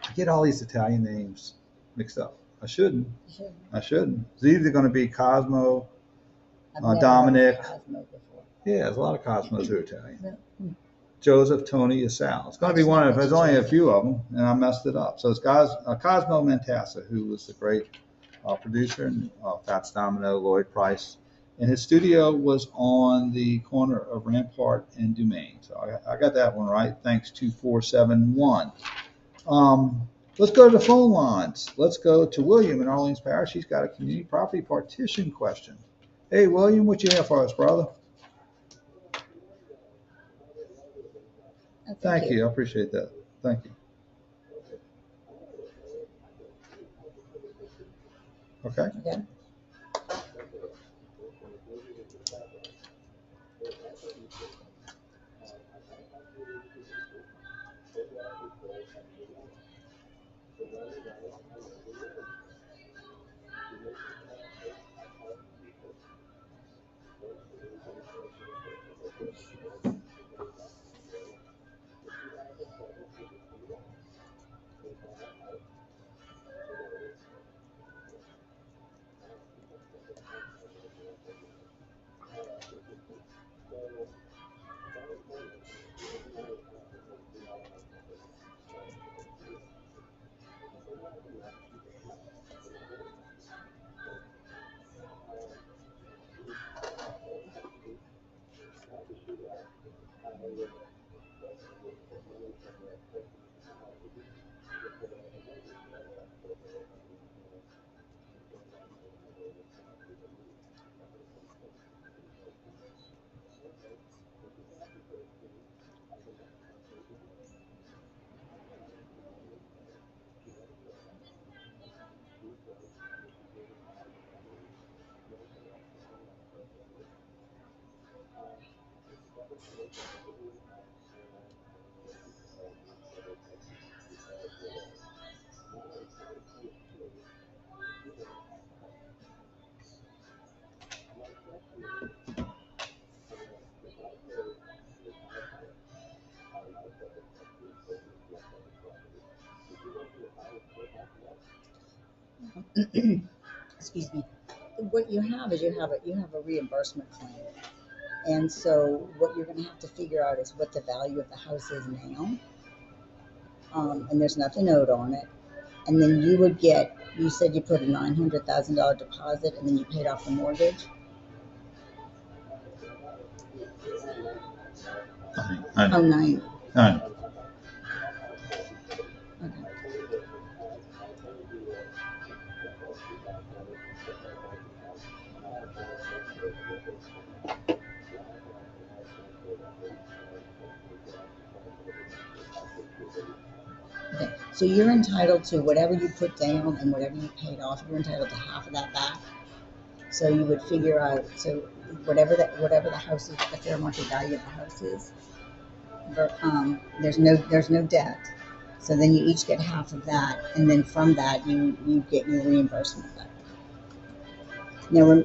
I get all these Italian names mixed up. I shouldn't. You should. I shouldn't. It's either going to be Cosmo, I've never Dominic. heard of Cosmo before. Yeah, there's a lot of Cosmos who are Italian. Hmm. Joseph, Tony, Sal. It's going to be one of. There's only a few of them, and I messed it up. So it's Cosmo Mentassa, who was the great producer, and Fats Domino, Lloyd Price, And his studio was on the corner of Rampart and Dumaine. So I got that one right. Thanks to 471. Let's go to the phone lines. Let's go to William in Orleans Parish. He's got a community property partition question. Hey, William, what you have for us, brother? Oh, Thank you. I appreciate that. Thank you. Okay. Okay. Excuse me. What you have a reimbursement claim, and so what you're going to have to figure out is what the value of the house is now, and there's nothing owed on it. And then you would get. You said you put a $900,000 deposit, and then you paid off the mortgage. Oh, nine. Nine. Okay. Okay. So you're entitled to whatever you put down and whatever you paid off. You're entitled to half of that back. So you would figure out whatever the house is, the fair market value of the house is. But there's no debt. So then you each get half of that, and then from that you get your reimbursement back. Now,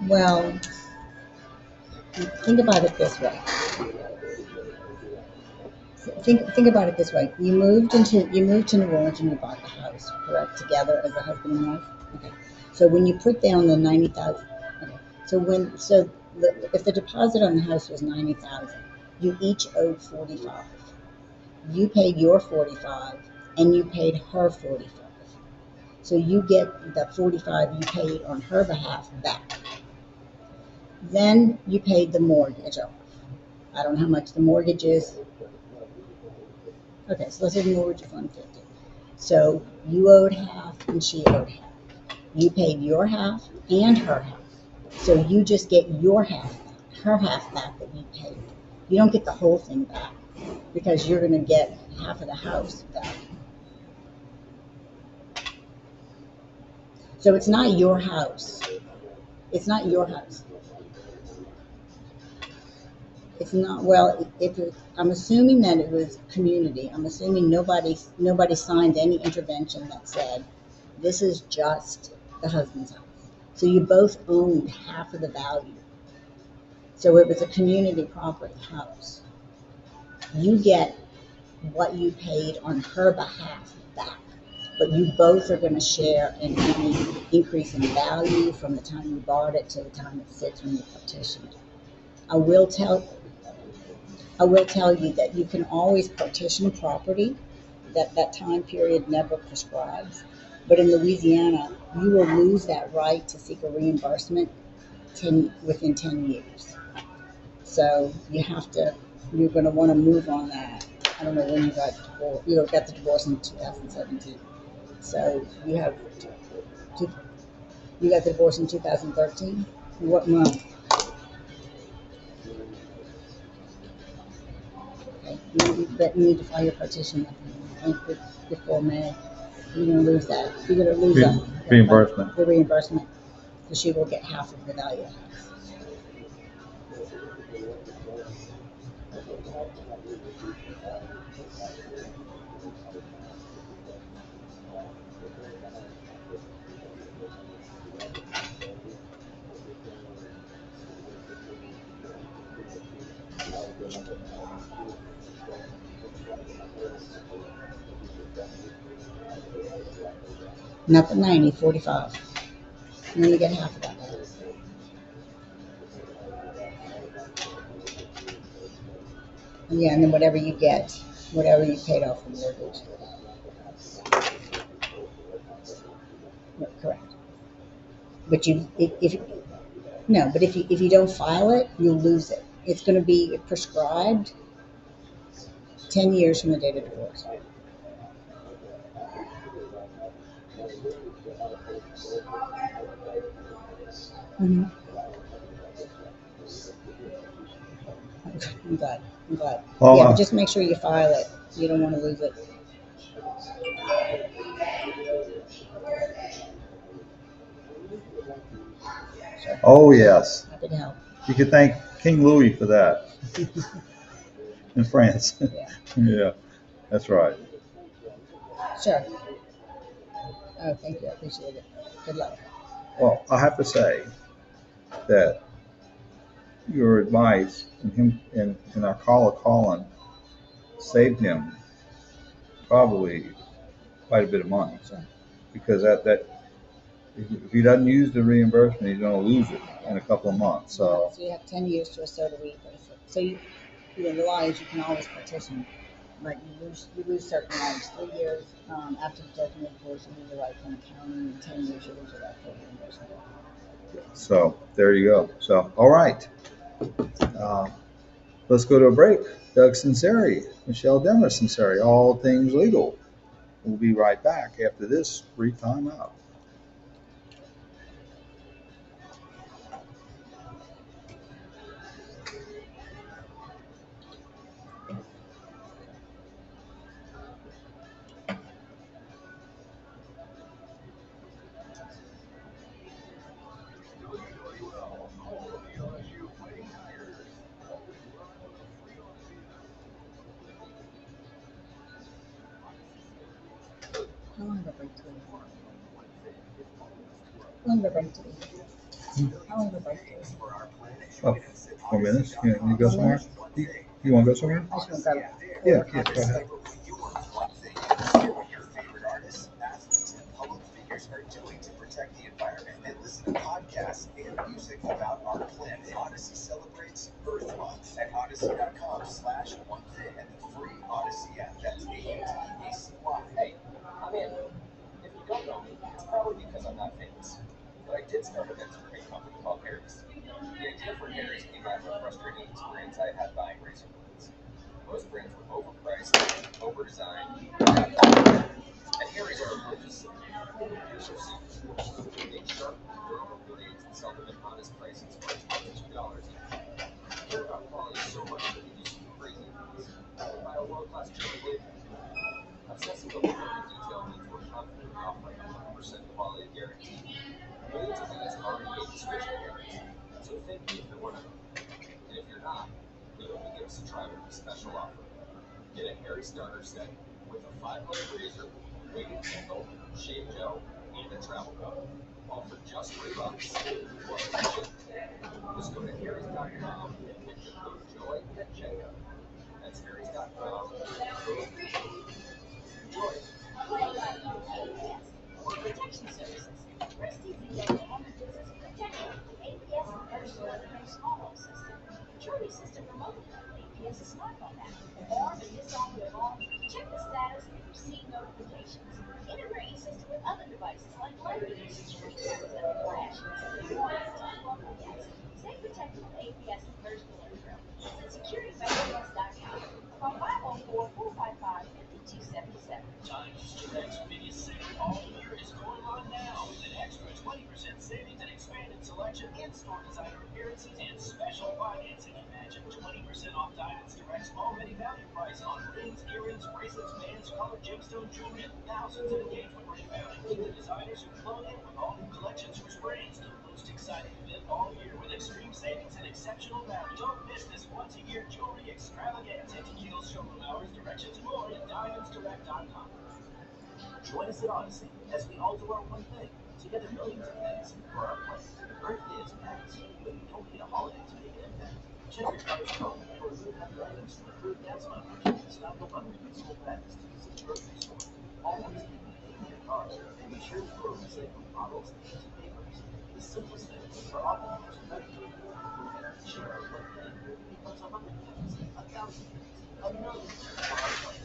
well, think about it this way. Think about it this way. You moved to New Orleans and you bought the house, correct? Together as a husband and wife. Okay. So when you put down the 90,000, okay. If the deposit on the house was 90,000, you each owed 45. You paid your 45, and you paid her 45. So you get the 45 you paid on her behalf back. Then you paid the mortgage off. I don't know how much the mortgage is. Okay, so let's say the mortgage is 150. So you owed half and she owed half. You paid your half and her half. So you just get your half, her half back that you paid. You don't get the whole thing back because you're going to get half of the house back. So it's not your house. It's not your house. It's not, well, I'm assuming that it was community. I'm assuming nobody signed any intervention that said this is just the husband's house. So you both owned half of the value. So it was a community property house. You get what you paid on her behalf back, but you both are going to share in any increase in value from the time you bought it to the time it sits when you partitioned. I will tell I will tell you that you can always partition property, that time period never prescribes. But in Louisiana, you will lose that right to seek a reimbursement within 10 years. So you're going to want to move on that. I don't know when you got divorced. You got the divorce in 2017. So two, you got the divorce in 2013. What month? Okay. You need to file your partition before May. You're going to lose that. You're going to lose Reimbursement. the reimbursement, because she will get half of the value of the house. Not the 90, 45. And then you get half of that. Yeah, and then whatever you paid off the mortgage. Correct. But if no, but if you don't file it, you'll lose it. It's going to be prescribed 10 years from the date of divorce. Mm-hmm. I'm glad. I'm glad. Well, Yeah, but just make sure you file it. You don't want to lose it. Sure. oh yes, Happy to help. you could thank King Louis for that in France. Yeah. Yeah, that's right. Sure. Oh, thank you. I appreciate it. Good luck. Well, I have to say that your advice and him and our caller Colin saved him probably quite a bit of money, Sure. because that if he doesn't use the reimbursement, he's going to lose it in a couple of months. So So you have 10 years to assert a reimbursement. So the law is you can always petition, but you lose certain rights. 3 years after the judgment of divorce, you lose the right from accounting, and 10 years you lose the right for reimbursement. there you go. So all right, uh, let's go to a break. Doug Sunseri, Michelle Demarest Sunseri, all things legal. We'll be right back after this brief time out. How long did I break to? How long did I break to? How long did I break to? Oh, 4 minutes. You go 1 somewhere? minute? You want to go somewhere? I just want to grab Yeah, yeah, go ahead. Your favorite artists, athletes, and public figures are doing to protect the environment, and listen to podcasts and music about our planet. Odyssey celebrates Earth Month at odyssey.com/OneThing and the free Odyssey app. That's AUDACY. Hey, I'm in. If you don't know me, it's probably because I'm not famous. But I did start a mentoring company called Harry's. The idea for Harry's came out of a frustrating experience I had buying razor blades. Most brands were overpriced, overdesigned, and Harry's are religious. Here's your secret. Make sharp, durable blades and sell them at honest prices for $22 each. I care about quality so much that we do some crazy things. Buy a world-class cherry blade. Obsessing over every detail means we're confident in offering 100% quality guarantee. Millions of fans have already made the switch to Harry's. So thank me if you're one of them. And if you're not, you'll only give us a try with a special offer. Get a Harry starter set with a 5-blade razor, weighted candle, shave gel, and a travel belt. All for just $3. Plus, just go to harrys.com and enter code JOY at checkout. That's harrys.com. Code JOY. Protection services. Rest Easy Dental Home and Business Protection. APS and First Alert Small Home System. Security system remote. ABS a smartphone app. Or when this on your phone, check the status and receive notifications. Integrate your system with other devices like lighting, security cameras, and flashes. Warnings, don't forgets. Stay protected with ABS and First Alert Pro. Visit securitybybs.com. Call 504-455-5277. Times Direct biggest sale all year is going on now with an extra 20% savings and expanded selection, in-store designer appearances, and special financing. Imagine 20% off Diamonds Direct's already valued price on rings, earrings, bracelets, bands, colored gemstone jewelry, and thousands of engagement ring values. The designers who flown in with all new collections for spring. It's the most exciting event all year with extreme savings and exceptional value. Don't miss this once-a-year jewelry extravaganza. Details, showroom hours, directions, and more at diamondsdirect.com. Join us at Odyssey as we all do our one thing. Together millions of things for our planet. Earth Day is next, but you don't need a holiday to make an impact. Check your car's code for approved happy items and approved gas mileage. Stop up on reusable bags to use at the grocery store. Always keep a clean your car and be sure to throw recycled bottles, cans, and papers. The simplest things are often the most effective. Share our one thing becomes 100 things, 1,000 things, a million things for our planet.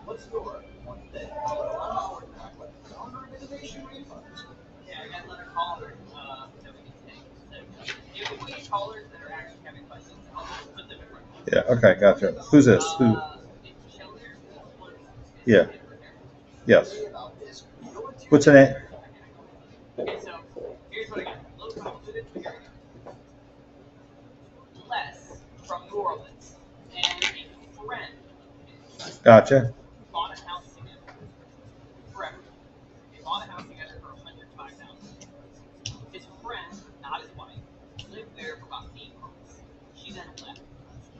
What's your one thing? Calendar innovation refunds. Yeah, I got another caller that we can take. So, if we get callers that are actually having questions, I'll just put them in front of Yeah. Okay. Gotcha. Who's this? Who? you. Is Michelle there? Yeah. Yes. What's the name? Okay, so here's what I got. A little complicated, but here we go. Les from New Orleans and a friend Gotcha. bought a house together forever. They bought a house together for 105,000. His friend, not his wife, lived there for about 8 months. She then left.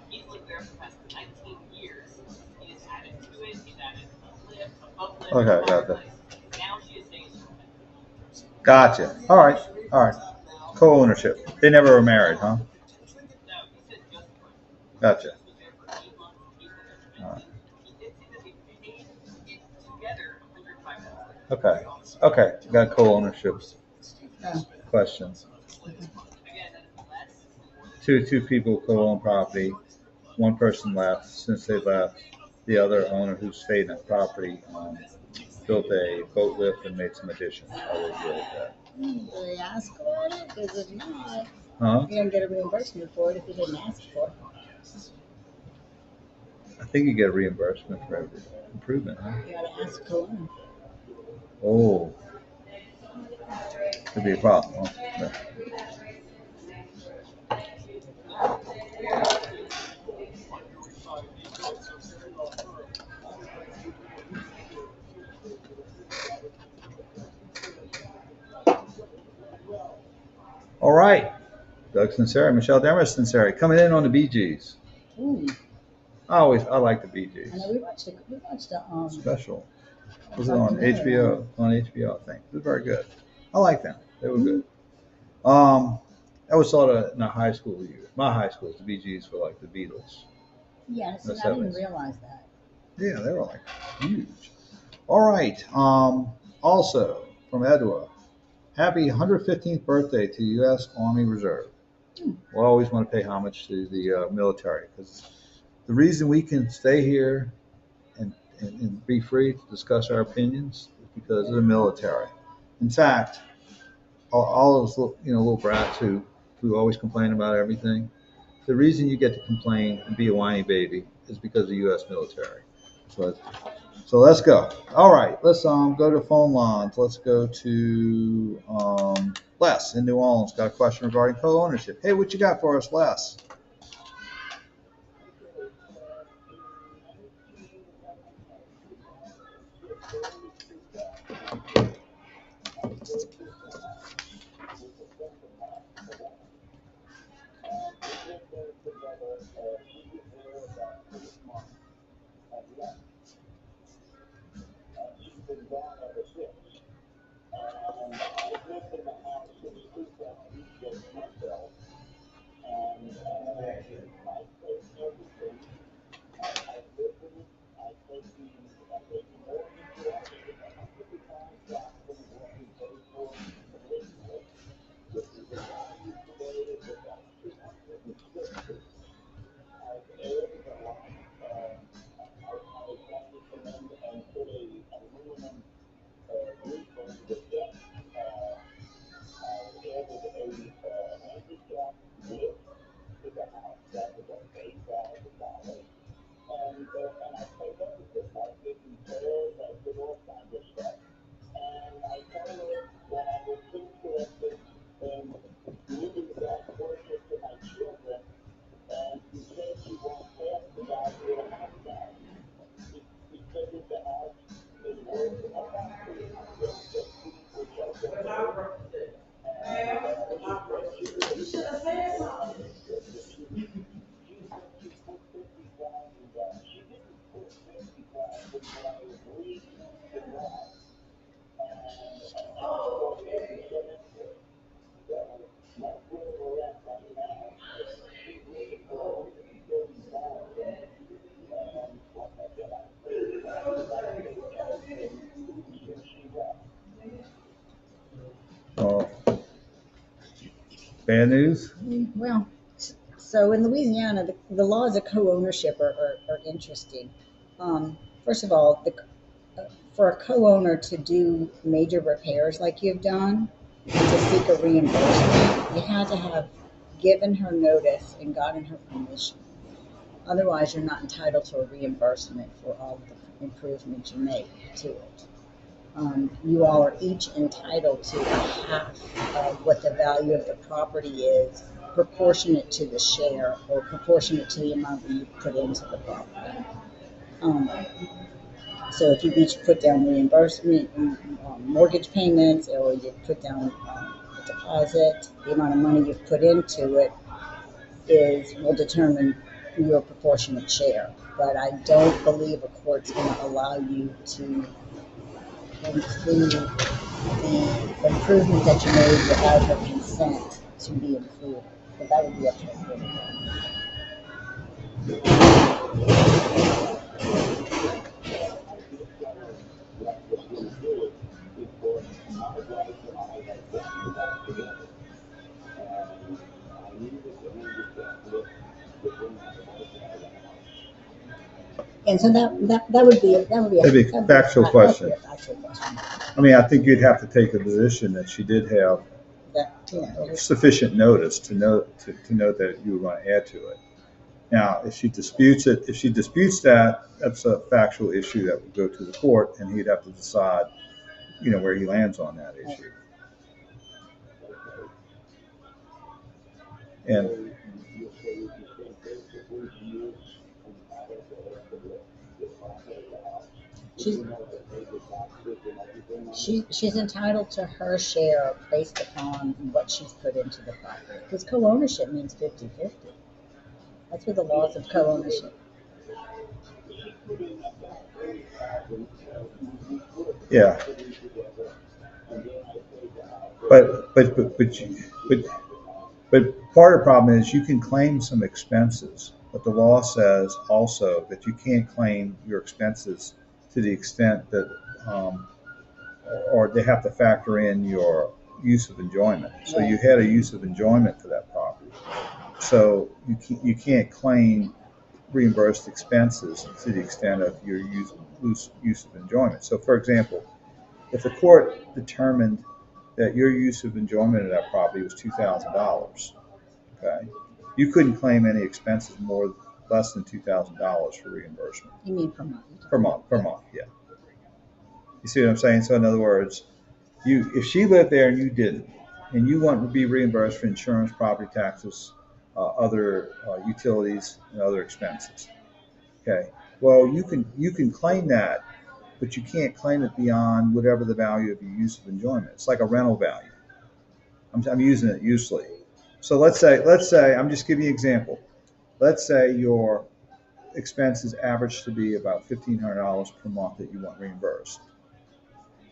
He's lived there for the past 19 years. He has added to it. He's added a lift, a boat lift, Okay. a Gotcha. fireplace. Now she is staying as her Gotcha. All right. All right. Co-ownership. They never were married, huh? No, he said just friend. Gotcha. He was there for 8 months. He's been there for All right. 19. He did say that they paid it together 105,000. Okay. Okay. Got co-ownership Oh, questions. Again, that is less. Two people co-own property. One person left. Since they left, the other owner who stayed in that property built a boat lift and made some additions. How they deal with that? do they ask for it? Because if not, Huh? you don't get a reimbursement for it if you didn't ask for it. I think you get a reimbursement for every improvement, huh? You gotta ask co-owner. Oh, could be a problem. Huh? Yeah. All right. Doug Sunseri, Michelle Demarest Sunseri, coming in on the Bee Gees. Ooh, I like the Bee Gees. I know we watched the Special. Was it on HBO? On HBO, I think. It was very good. I like them. They were good. I was sort of in the high school years. My high school, the Bee Gees were like the Beatles. Yes, The I didn't 70s. realize that. Yeah, they were like huge. All right. Also from Edwa, happy 115th birthday to U.S. Army Reserve. We always want to pay homage to the military because the reason we can stay here and be free to discuss our opinions is because of the military. In fact, all those little brats who always complain about everything, the reason you get to complain and be a whiny baby is because of the U.S. military. So let's go. All right, let's go to phone lines. Let's go to Les in New Orleans. Got a question regarding co-ownership. Hey, what you got for us, Les? Bad news? Well, so in Louisiana, the laws of co-ownership are interesting. First of all, for a co-owner to do major repairs like you've done and to seek a reimbursement, you had to have given her notice and gotten her permission. Otherwise, you're not entitled to a reimbursement for all the improvements you make to it. You all are each entitled to a half of what the value of the property is, proportionate to the share or proportionate to the amount that you put into the property. Um, so if you each put down reimbursement, mortgage payments, or you put down a deposit, the amount of money you've put into it will determine your proportionate share. But I don't believe a court's going to allow you to include the improvement that you made without her consent to be included. But that would be up to the court. And so that would be That'd be a factual question. That'd be a factual question. I mean, I think you'd have to take a position that she did have sufficient notice to know that you were going to add to it. Now, if she disputes that, that's a factual issue that would go to the court, and he'd have to decide, where he lands on that issue. And she's entitled to her share based upon what she's put into the property. Because co-ownership means 50-50. That's what the laws of co-ownership. yeah, but part of the problem is you can claim some expenses, but the law says also that you can't claim your expenses to the extent that, or they have to factor in your use of enjoyment. So you had a use of enjoyment for that property. So you can't claim reimbursed expenses to the extent of your use of enjoyment. So, for example, if the court determined that your use of enjoyment of that property was $2,000, okay, you couldn't claim any expenses less than $2,000 for reimbursement. You mean per month? Per month, yeah. You see what I'm saying? So, in other words, if she lived there and you didn't, and you want to be reimbursed for insurance, property taxes, other utilities, and other expenses, okay. Well, you can claim that, but you can't claim it beyond whatever the value of your use of enjoyment. It's like a rental value. I'm using it loosely. So let's say I'm just giving you an example. Let's say your expenses average to be about $1,500 per month that you want reimbursed,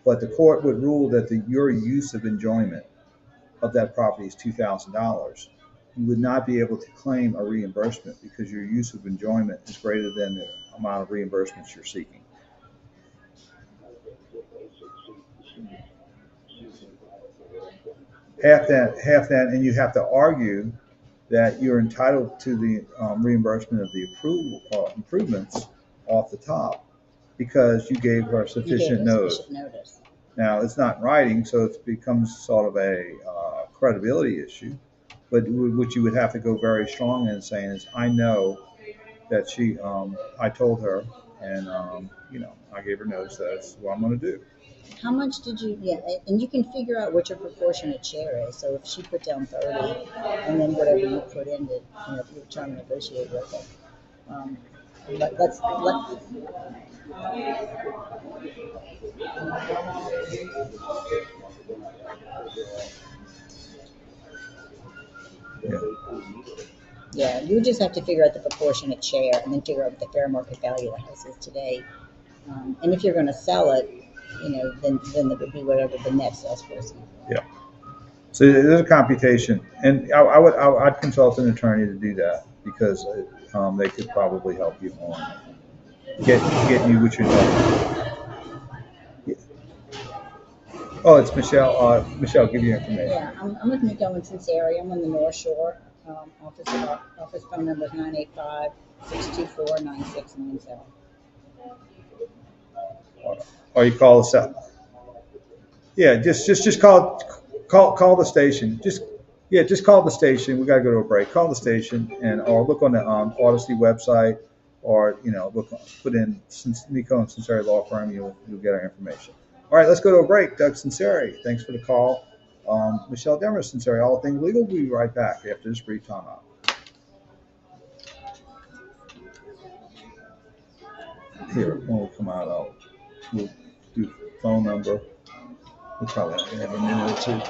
but the court would rule that your use of enjoyment of that property is $2,000. You would not be able to claim a reimbursement because your use of enjoyment is greater than the amount of reimbursements you're seeking. Half that, and you have to argue that you're entitled to the reimbursement of the improvements off the top because you gave her sufficient notice. Now, it's not in writing, so it becomes sort of a credibility issue. But what you would have to go very strong in saying is, I know that I told her, and I gave her notice that's what I'm going to do. How much did you? Yeah, and you can figure out what your proportionate share is. So if she put down 30, and then whatever you put in, if you're trying to negotiate with it. But let's. Yeah, you just have to figure out the proportionate share, and then figure out what the fair market value of the house is today. And if you're going to sell it, then it would be whatever the net sales proceeds. Yeah. So there's a computation, and I'd consult an attorney to do that because they could probably help you on getting you what you're doing. Oh, it's Michelle. Michelle, give you information. Yeah, I'm with Nico in Sunseri. I'm on the North Shore. Office phone number is 985-624-9697. Or you call us up. Yeah, just call the station. Just call the station. We gotta go to a break. Call the station and or look on the Odyssey website, or put in Nico and Sinceri Law Firm. You'll get our information. All right, let's go to a break. Doug Sinceri, thanks for the call. Michelle Demarest, Sinceri, all things legal. We'll be right back after this brief timeout. Here, when we come out, we'll do phone number. We'll probably have a minute or two.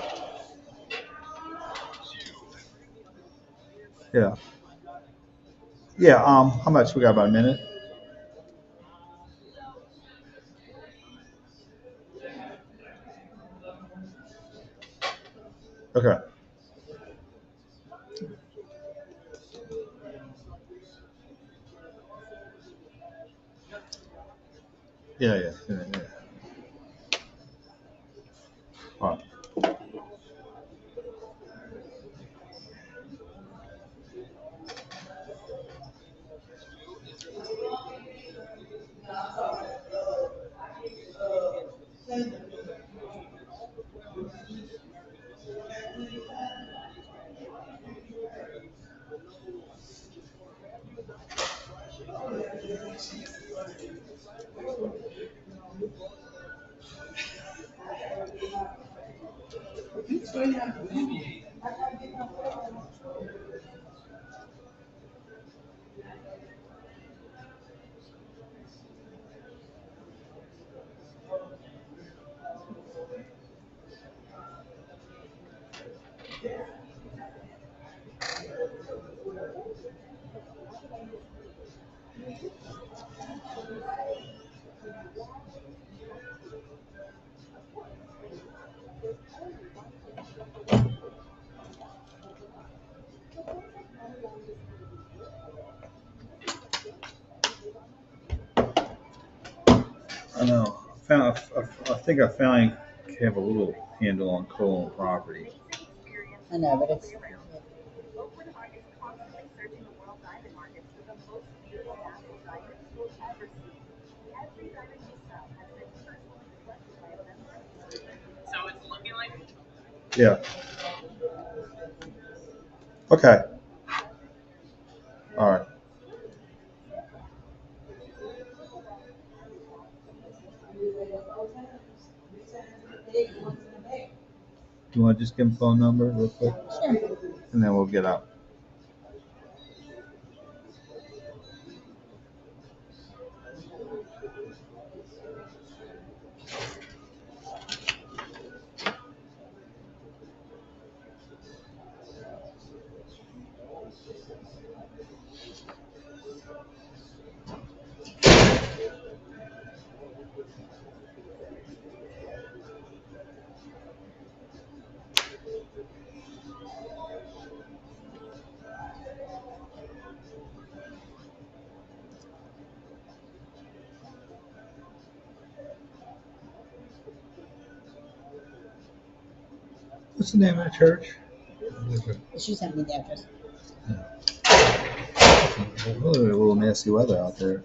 Yeah. Yeah. How much? We got about a minute. Okay. Yeah. All right. I know. I think I finally have a little handle on co-owned property. I know, but it's Yeah. Okay. All right. You want to just give them phone number real quick, sure. and then we'll get out. What's the name of the church? She sent me the address. A little nasty weather out there.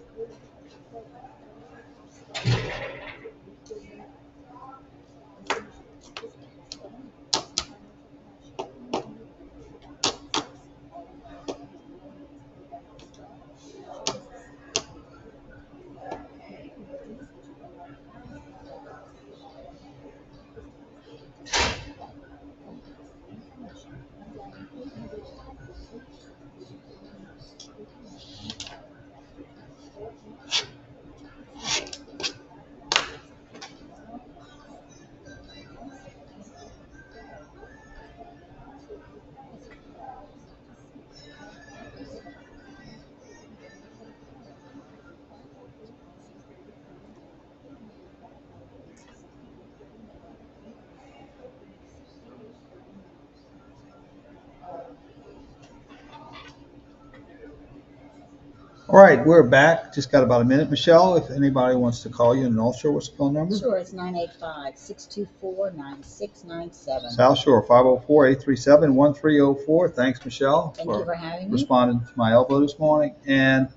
All right, we're back. Just got about a minute. Michelle, if anybody wants to call you in North Shore, what's the phone number? Sure, it's 985-624-9697. South Shore, 504-837-1304. Thanks, Michelle, Thank you for having me. responding to my elbow this morning. And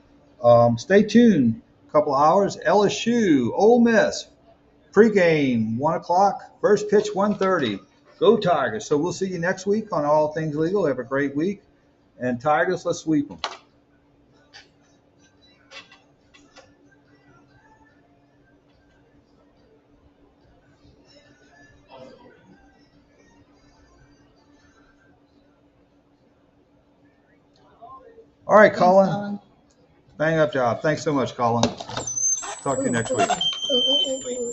stay tuned. A couple hours. LSU, Ole Miss, pregame, 1 o'clock. First pitch, 1:30. Go Tigers. So we'll see you next week on All Things Legal. Have a great week. And Tigers, let's sweep them. All right, Thanks, Colin. Colin. Bang up job. Thanks so much, Colin. Talk to you next week. Ooh.